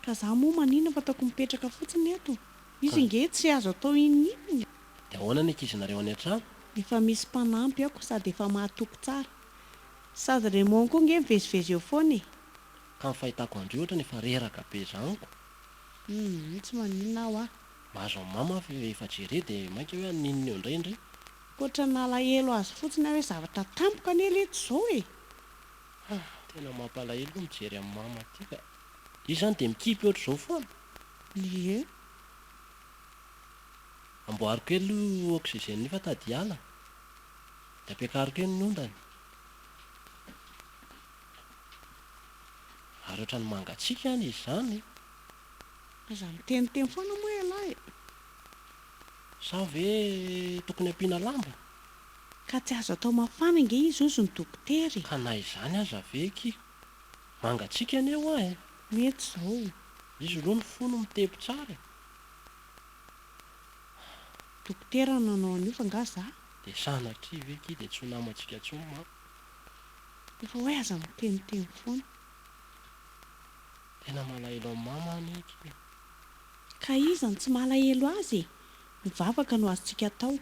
ka za moa manina fa ataoko mipetraka fotsiny eto izy nge tsy azo atao ininina dia ahoana ny ankizinareo any an-trano efa misy mpanampy ako sady efa mahatoko tsara sady remon koa nge mivezivezy eo foana e ka ny fahitako andreo ohatra ny efa reraka be zaniko tsy maninona aho ah mahazo amin'ny mama efa jere dia mainka hoe aninina eo indraindray koatra nalahelo azy fotsiny aho hoe zavatra tampoka anela eto izao e tena mampalahelo koa mijery amin'ny mama aty ka izy zany dia mikipy ohatra izao foana ie amboariko elo oxygène nefa tadiala dia ampiakariko eny ny ondany ary ohatra ny mangatsiaka any izy zany aza miteniteny foana moa ialahy sa ve tokony ampiana lamba ka tsy azo atao mafana nge izy ozy ny dokotera ka na izany aza veki mangatsiaka any eo ah mety zao izy aloha ny fono mitebo tsara dokotera nanao an'io fa nga za dia sanatri veky dia tsy ho namantsika ntsony ma efa hoe aza miteniteny foana tena malahelo amin'ny mama anyky ka izany tsy malahelo azy e mivavaka no azontsika atao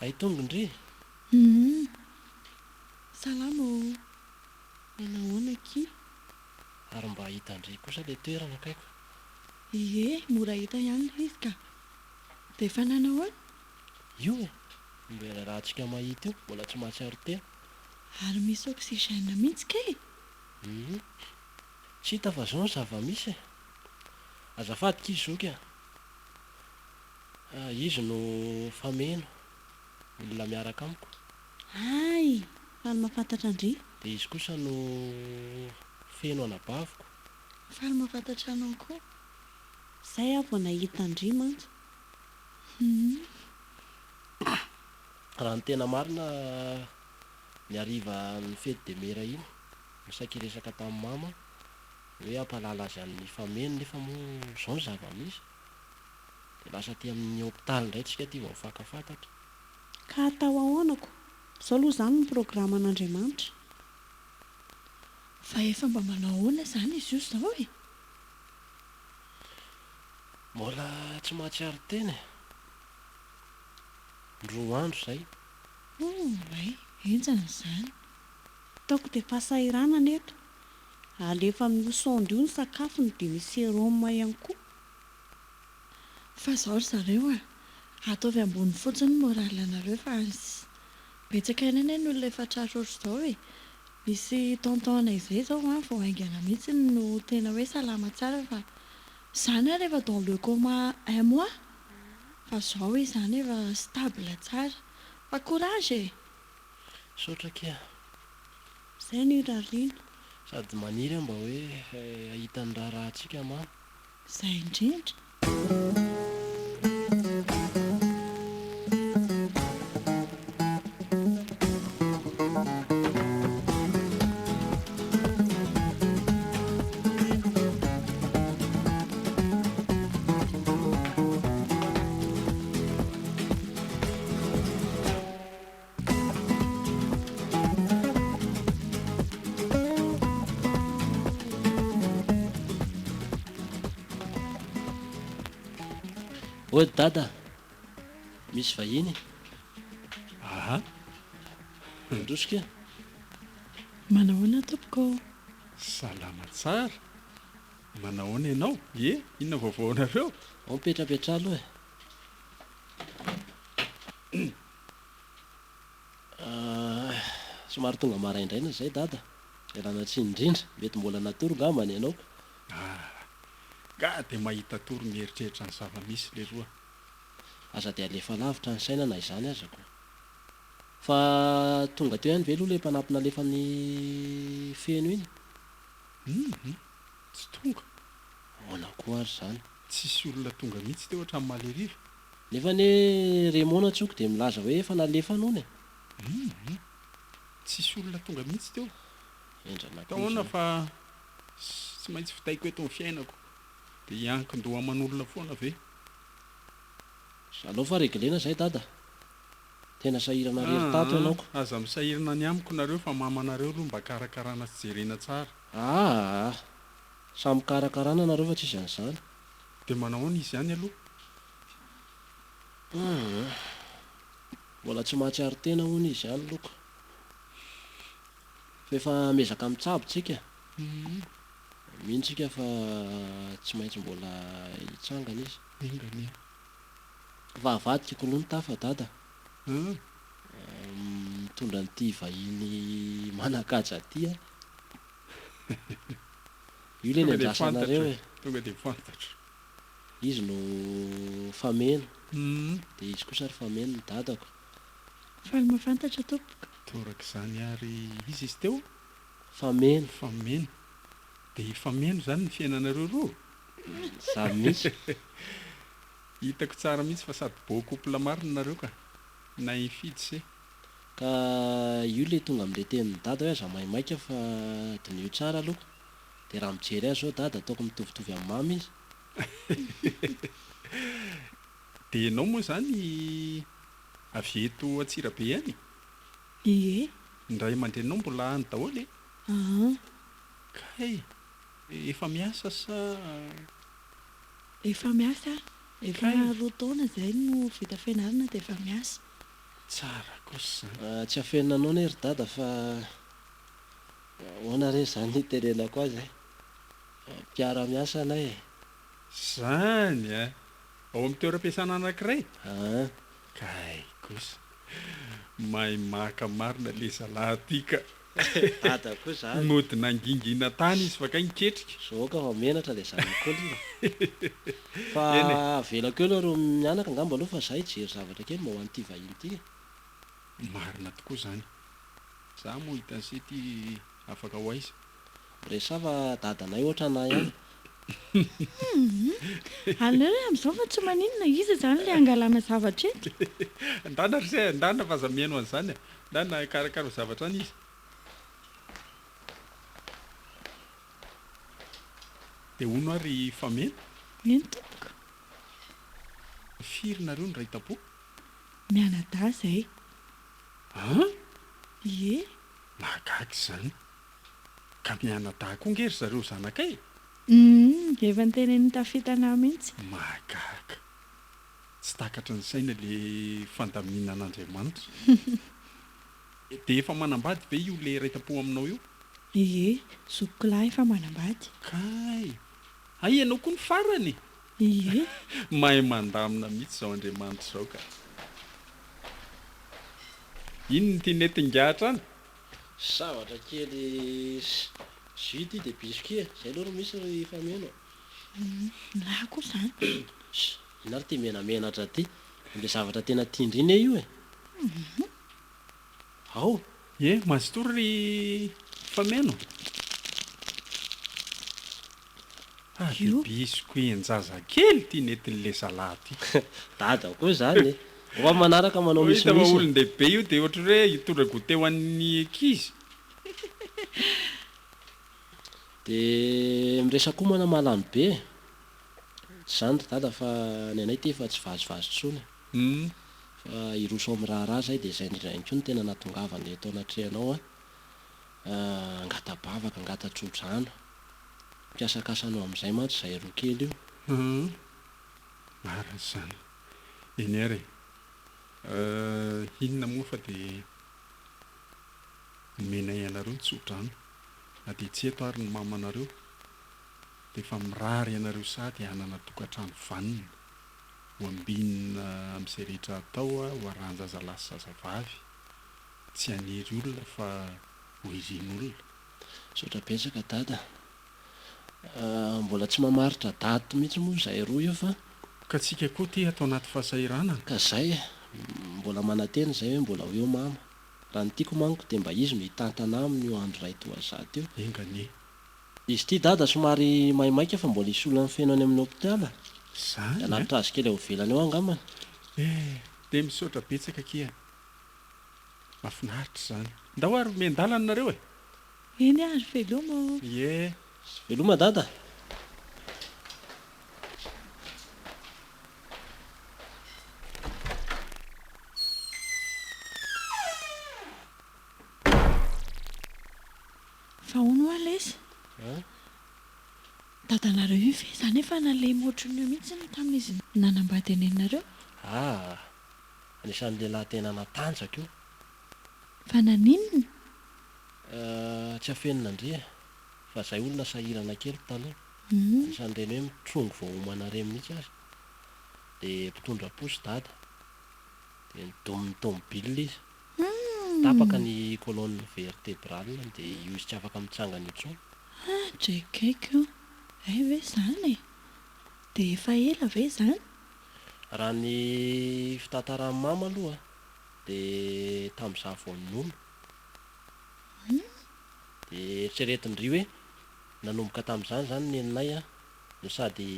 ay tongondry salama manahoana aky ary mba hitandry kosa le toerana akaiko ie mora hita ihany izy ka dia efa nanao any io e mbela raha antsika mahita io mbola tsy mahatsiaro tena ary misy oxygène mihitsy ka e tsy hita fa zao ny zava-misy e azafadika izy zao ka izy no fameno olona miaraka amiko ay faly mahafantatra andry dia izy kosa no feno anabaviko faly mahafantatra anao koa izay aho vao nahita andry mantsy raha ny tena marina ny hariva ny fety de mera iny misaikiresaka tamin'ny mama hoe ampalala azy amin'ny fameno nefa moa zao ny zava-misy dia lasa ty amin'ny hôpitaly indray tsika ty vao mifankafantatra ka atao ahoanako zao aloha izany ny programma an'Andriamanitra fa efa mba manao ahoana izany izy io zao e. mbola tsy mahatsiaro teny roa andro izay. Ay, enjana izany. taoko dia fahasahiranana eto alefa amin'io sondy io ny sakafony dia misy roma ihany koa. Fa zao ry zareo ataovy ambony fotsiny moraly anareo fa betsaka inany ny olona efa tratrotro izao e. Misy tontaona izay zao vao haingana mihitsy no tena hoe salama tsara fa izany rehefa dans le coma un mois fa zao izany efa stable tsara fa courage e. Saotra kea izay ny rariana sady maniry mba hoe ahitany rahantsika mamy. Izay indrindra. Oe dada misy vahiny aha androsika Manao ahoana tompoko? salama tsara manao ahoana ianao e inona vaovao nareo ao mipetrapetra aloha e. Somary tonga maraindraina zay dada rana tsy indrindra mety mbola natoro ngambany ianao. ga dia mahita toro mieritreritra ny zava-misy le roa. Aza dia alefa lavitra ny saina na izany azako fa tonga teo ihany ve aloha le mpanampina alefa ny feno iny. Tsy tonga Ahoana koa ary izany tsisy olona tonga mihitsy teo ohatrany maleriva. nefa ny remona tsoko dia milaza hoe efa nalefa nony Tsisy olona tonga mihitsy teo endrana tahoana fa tsy maintsy fitaiko eto ny fiainako dia hiankin-doha aman'olona foana ve. alao fa reglena zay dada tena sahirana rery tato ianaoko. Aza misahirana ny amiko nareo fa mamanareo aloha mba karakarana sy jerena tsara. Samy karakarana nareo fa tsisy an'izany. Dia manao ahoana izy ihany aloha. Mbola tsy mahatsiaro tena hono izy ihany loko fa efa mezaka mitsabo tsika mihintsika fa tsy maintsy mbola hitsangana izy. Ingany Vavadika koa aloha ny tafa dada mitondra nyity vahiny manakaja aty io le ny andrasanareo e. tonga dia fantatra Izy no fameno dia izy kosa ry fameno ny dadako. Faly mahafantatra tompoko. toraka izany ary izy izy teo Fameno fameno dia fameno izany ny fiainanareo roa. zany mihitsy. Hitako tsara mihitsy fa sady beau couple marina nareo ka na hifidy se. Ka io le tonga amin'ilay tenin'ny dada hoe aza maimaika fa dinio tsara aloha dia raha mijery azy zao dada ataoko mitovitovy amin'ny mamy izy. Dia ianao moa izany avy eto Antsirabe ihany Ie. ndray aman-drenao mbola any daholo e. Kay efa miasa sa Efa miasa. Efa roa taona izay no vita fianarana dia efa miasa. tsara kosa izany. Tsy afenina anao nery dada fa ahoana re izany niterenako azy mpiara-miasa anay e. Izany ao amin'ny toeram-piasana anankiray. Kay kosa mahay maka marina le zalahy aty ka. Dada koa zany mody nangingina tany izy fakay niketrika. zao ka fa menatra le zanak'olona fa velako eo aloha ro mianaka angamba aloha fa zahay jery zavatra kely mba ho an'ity vahiny ity. Marina tokoa izany. Za moa hitan'izety afaka ho aiza. Resava dadanay ohatra na ihany. Aleo amin'izao fa tsy maninona izy izany ilay angalana zavatra eto. Ndana ry se ndana fa aza mihaino an'izany ndana karakara zavatra any izy. dia hono ary fameno. Eny tompoko. Firy nareo ny ray tapo. Mianadahy izay. Ie. Mahagaga izany. ka mianadahy koa ngery zareo zanakay Efa ny tena nitafitana mihitsy. mahagaga tsy takatra ny saina le fandaminan'Andriamanitra dia efa manambady ve io le raita-po aminao io Ie, zokilahy efa manambady. kay ay ianao koa ny farany Ie, mahay mandamina mihitsy zao Andriamanitra zao ka ino ny tianetingahatra any zavatra kely zity dia biscuit zay aloha ro misy rehefa meno lahy koa izany. ina ry ty menamenatra ty le zavatra tena tiandriny io e ao e mazotory ry fameno Io? bisiko enjaza kely tia netin'le zalahy ty dada koa zany e ofa manaraka manao hitava misimisy olon-dehibe io dia ohatra hoe hitorako teo an'ny ankizy dia miresa koa mana malany be zany ry dada fa ny anay ty efa tsy vazovazo tsony fa iroso amin'ny raharaha zay dia zay ndrainko ny tena natongavany le tao anatrehanao a angatabavaka angatatsodrano mpiasakasanao amin'izay mantsy zay roa kely io mariny zany eny ary inona moa fa dia mena ianareo ny tsodrano na dia tsy eto ary ny mamanareo dia efa mirary ianareo sady hanana tokantrano vanina ho ambinina amin'izay rehetra atao a ho aranjazalahy sy zazavavy tsy haniry olona fa ho irin'olona sotra betsaka dada mbola tsy mamaritra daty mihitsy moa zay roa io fa ka tsika koa ty atao anaty fahasahiranana ka zay mbola manantena zay hoe mbola ho eo mama raha ny tiako maniko dia mba izy mitantana aminy io andro ray toazaty io enganie izy ty dada somary maimaika fa mbola isy olona mifeno any amin'ny hopitaly zany alavitra azy kely ao velany eo angamana dia misaotra betsaka kia mahafinaritra zany ndao ary mendalana nareo e Eny azo veloma. ye veloma dada Fa hono alesy dadanareo io ve zany efa nalemy ohatrany io mihitsy tamin'izy nanambady anenareo anisan'ny lehilahy tena natanjaka io fa naninona tsy afenina andre fa zay olona sahirana kely taloha anisan'ireny hoe mitrongo voahomana reny mihitsy azy dia mpitondra posy dada dia nidominy tomobile izy tapaka ny colonne vertébrale dia io izy tsy afaka mitsangana intsony drekaiky io ay ve zany e dia efa ela ve zany raha ny fitantaran'ny mama aloha dia tamin'izaho vao nono dia eritreretindry hoe nanomboka tamin'izany zany ny eninay a no sady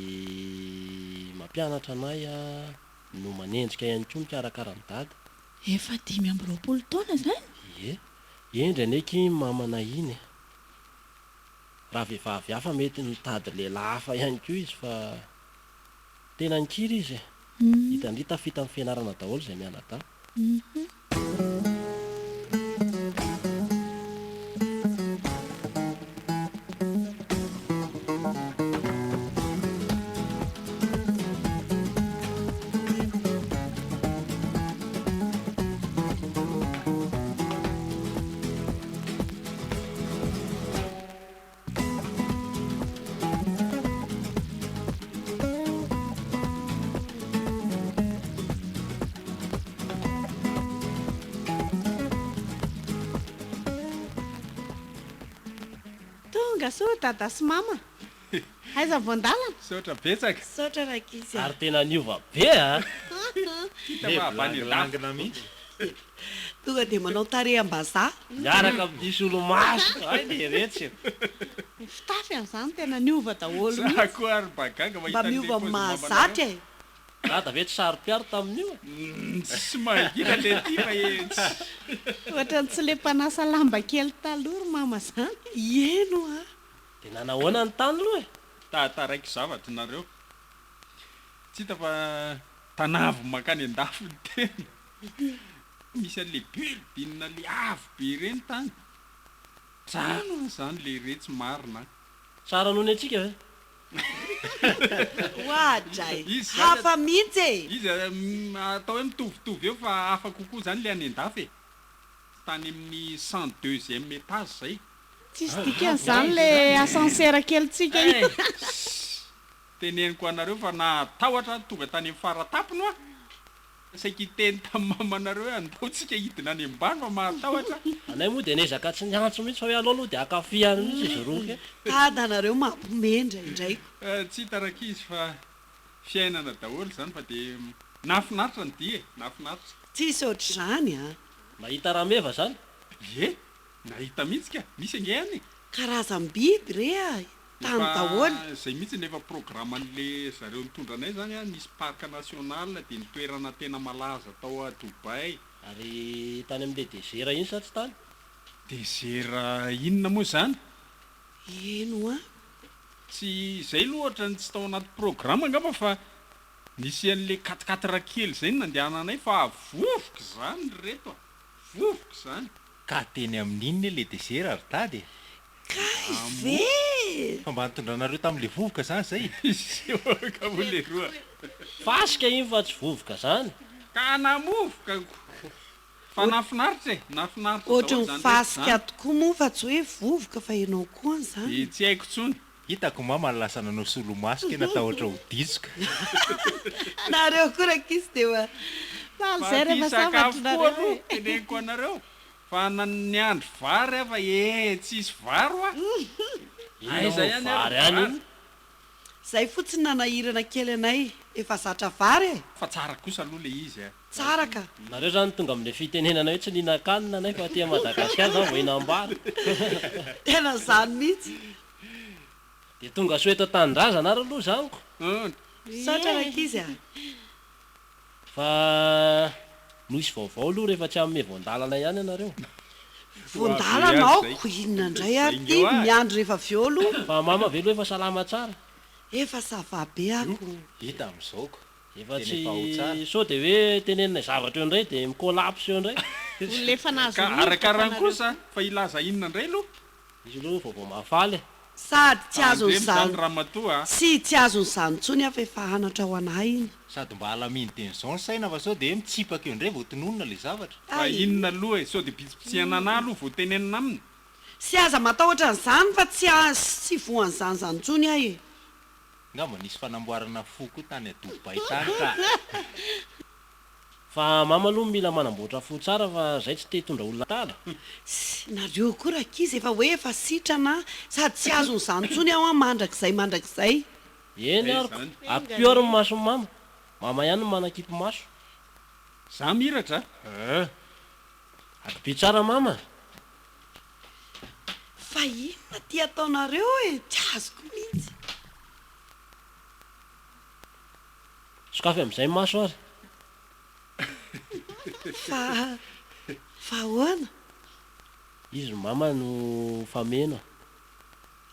mampianatra anay a no manendrika ihany koa mikarakara ny dada efa 5 taona zany endry aneky mamana iny raha vehivavy hafa mety nitady lehilahy hafa ihany koa izy fa tena nikiry izy hitandrita fita amin'ny fianarana daholo zay mianadahy so dada sy mama aiza voandalana saotra betsaka saotra rakizy ary tena niova be langina mihitsy tonga dia manao taream-bazaha miaraka amin'isy olo maso ay le retsy fitafy an'izany tena niova daholo za koa ary bagaga mba miova amin'ny mahazatra e dada ve tsy saro-piaro tamin'io tsy mahina le ty fa etsy ohatrany tsy le mpanasa lamba kely talory mama zany eno a dia nanahoana ny tany aloha e taraiky zavatra nareo tsy hita fa tanavo makany an-dafo ny tena misy an'le bilodinina le avo be ireny tany trano zany le retsy marina tsara noho ny atsika ve oadray Izy zany- hafa mihitsy e izy atao hoe mitovitovy eo fa afa kokoa zany le any an-dafy e tany amin'ny 102e étage zay tsisy dikan'izany le ascenseur kelyntsika io teneniko anareo fa natahotra tonga tany amin'ny faratapony a saika iteny tamin'ny mamanareo hoe andaotsika hidina any ambany fa mahatahotra anay moa dia nezaka tsy niantso mihitsy fa hoe alao aloha dia akafiany mihitsy izy roka tadanareo mampomendra indraiky tsy hitarakizy fa fiainana daholo zany fa dia nafinaritra ny di e nafinaritra tsisy ohatr'izany a mahita raha meva zany e nahita mihitsy ka misy angehany karazam-biby re a tany daholo zay mihitsy nefa programan'le zareo nitondra anay zany a misy parka national dia nitoerana tena malaza tao a Dobay ary tany amin'le dezera iny sa tsy tany dezera inona moa zany eno a tsy zay loha ohatra ny tsy tao anaty programa angamba fa nisy an'le katikatira kely zay ny nandehananay fa vovoka zany reto a vovoka zany ka teny amin'inny le dezera ary tady ve fa mba nitondra anareo tamin'le vovoka zany zay ka mo le roa fasika iny fa tsy vovoka zany ka namovoka fa nafinaritra e nafinaritra ohatra daholo ny zany fasika tokoa moa fa tsy hoe vovoka fa enao koa any zany dia tsy haiko tsony hitako mama ny lasa nanao solomasika natao ohatra ho disoka nareo korakisy de fa faly zay rehefa sakafo koa savatrinareo aloha teneniko anareo fa ny andro vary afa tsisy varo a izay ihany vary any iny zay fotsiny nanahirana kely anay efa zatra vary e fa tsara kosa aloha le izy a tsara ka nareo zany tonga amin'le fitenenana hoe tsy ninakanina nay fa tia madagasikara zany vo inambara tena zany mihitsy dia tonga soeto tandrazana ary aloha zaniko satra rakizy a fa no isy vaovao aloha rehefa tsy amin'ny voandalana ihany ianareo voandalana aoko inona indray ary ty miandro rehefa aveo aloha fa mama ve loha efa salama tsara efa savabe ako hita amin'izaoko efa Teny efa ho tsara. tsy so dia hoe tenenina zavatra eo indray dia mikolapso eo indray lefa nazo ka arakarany kosa fa ilaza inona indray aloha izy aloha vaovao mahafaly sady tsy azony Andremo zany zany ramatoa sy tsy azony zany tsony afa efa anatra ao anay iny sady mba alaminy teny zao ny saina fa sao dia mitsipaka eo indray vao tononona le zavatra fa inona aloha e sao dia pitsipitsihana anah aloha vao tenenina aminy sy aza matahotra n'izany fa tsy voan'izany zany tsony ahy e ngamba nisy fanamboarana fo koa tany a Dobay tany ka fa mama aloha mila manamboatra fo tsara fa zay tsy te hitondra olona tala nareo koa rakizy efa hoe efa sitrana sady tsy azony zany tsony aho a mandrakizay eny Zay aroko zany. akpio ary ny masony mama mama ihany no manakipy maso za miratra akipio tsara mama fa inona ty ataonareo e tsy azoko mihitsy sokafy amin'izay maso ary fa ahoana izy mama no famena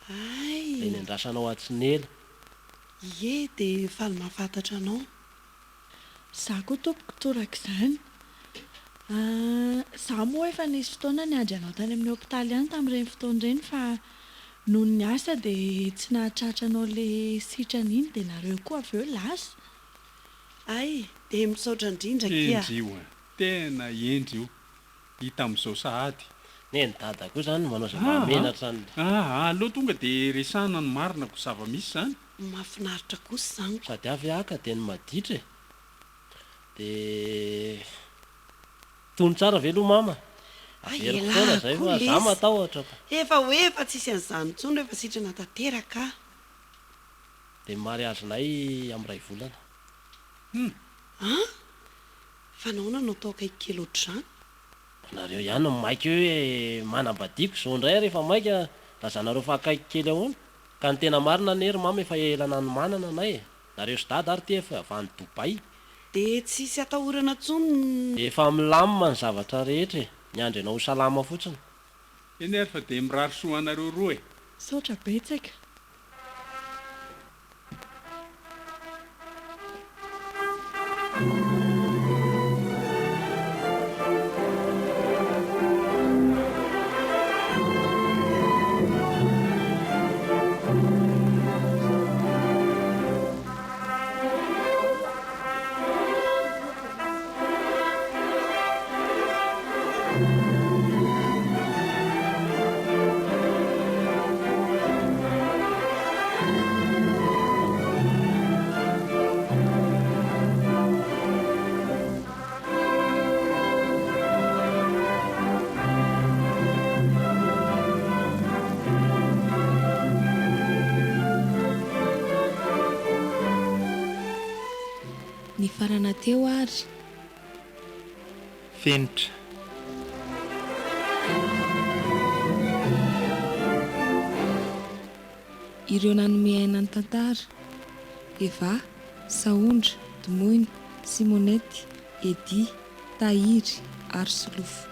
ay lay ny andrasanao atsinela ie dia faly mahafantatra anao za koa tompoko toraka izany za moa efa nisy fotoana ny andry anao tany amin'ny hopitaly ihany tamin'ireny fotoana ireny fa noho ny asa dia tsy nahatratra anao le sitrana iny dia nareo koa avy eo lasa ay dia misaotra indrindra kia endry io a tena endry io hita amin'izao sahady ne ny dada koa zany manao zay mahamenatra ny aloha tonga dia resahana ny marina ko zava-misy zany mahafinaritra kosa zany sady avy aka dia ny maditra e dia tony tsara ve aloha mama averiko foana zay fa za matahotra ko efa hoe efa tsisy an'izany tsony efa sitrana tanteraka dia mariazinay amin'ny ray volana fa naona nao tao akaiky kely ohatr'izany nareo ihany no maika hoe manambadiako zao indray rehefa maika lazanareo fa akaiky kely ahoana ka ny tena marina nery mama efa elana ny manana anay e nareo sy dada ary ty efa avany Dobay dia tsisy atahorana tsony dia efa milamima ny zavatra rehetra e ny andro ianao ho salama fotsiny eny ary fa dia mirary soanareo roa e saotra betsaka nianarana teo ary. Fenitra. Ireo nanome aina ny tantara: Eva, Saondra, Domoiny, Simonety, Edy, Tahiry ary Solofo.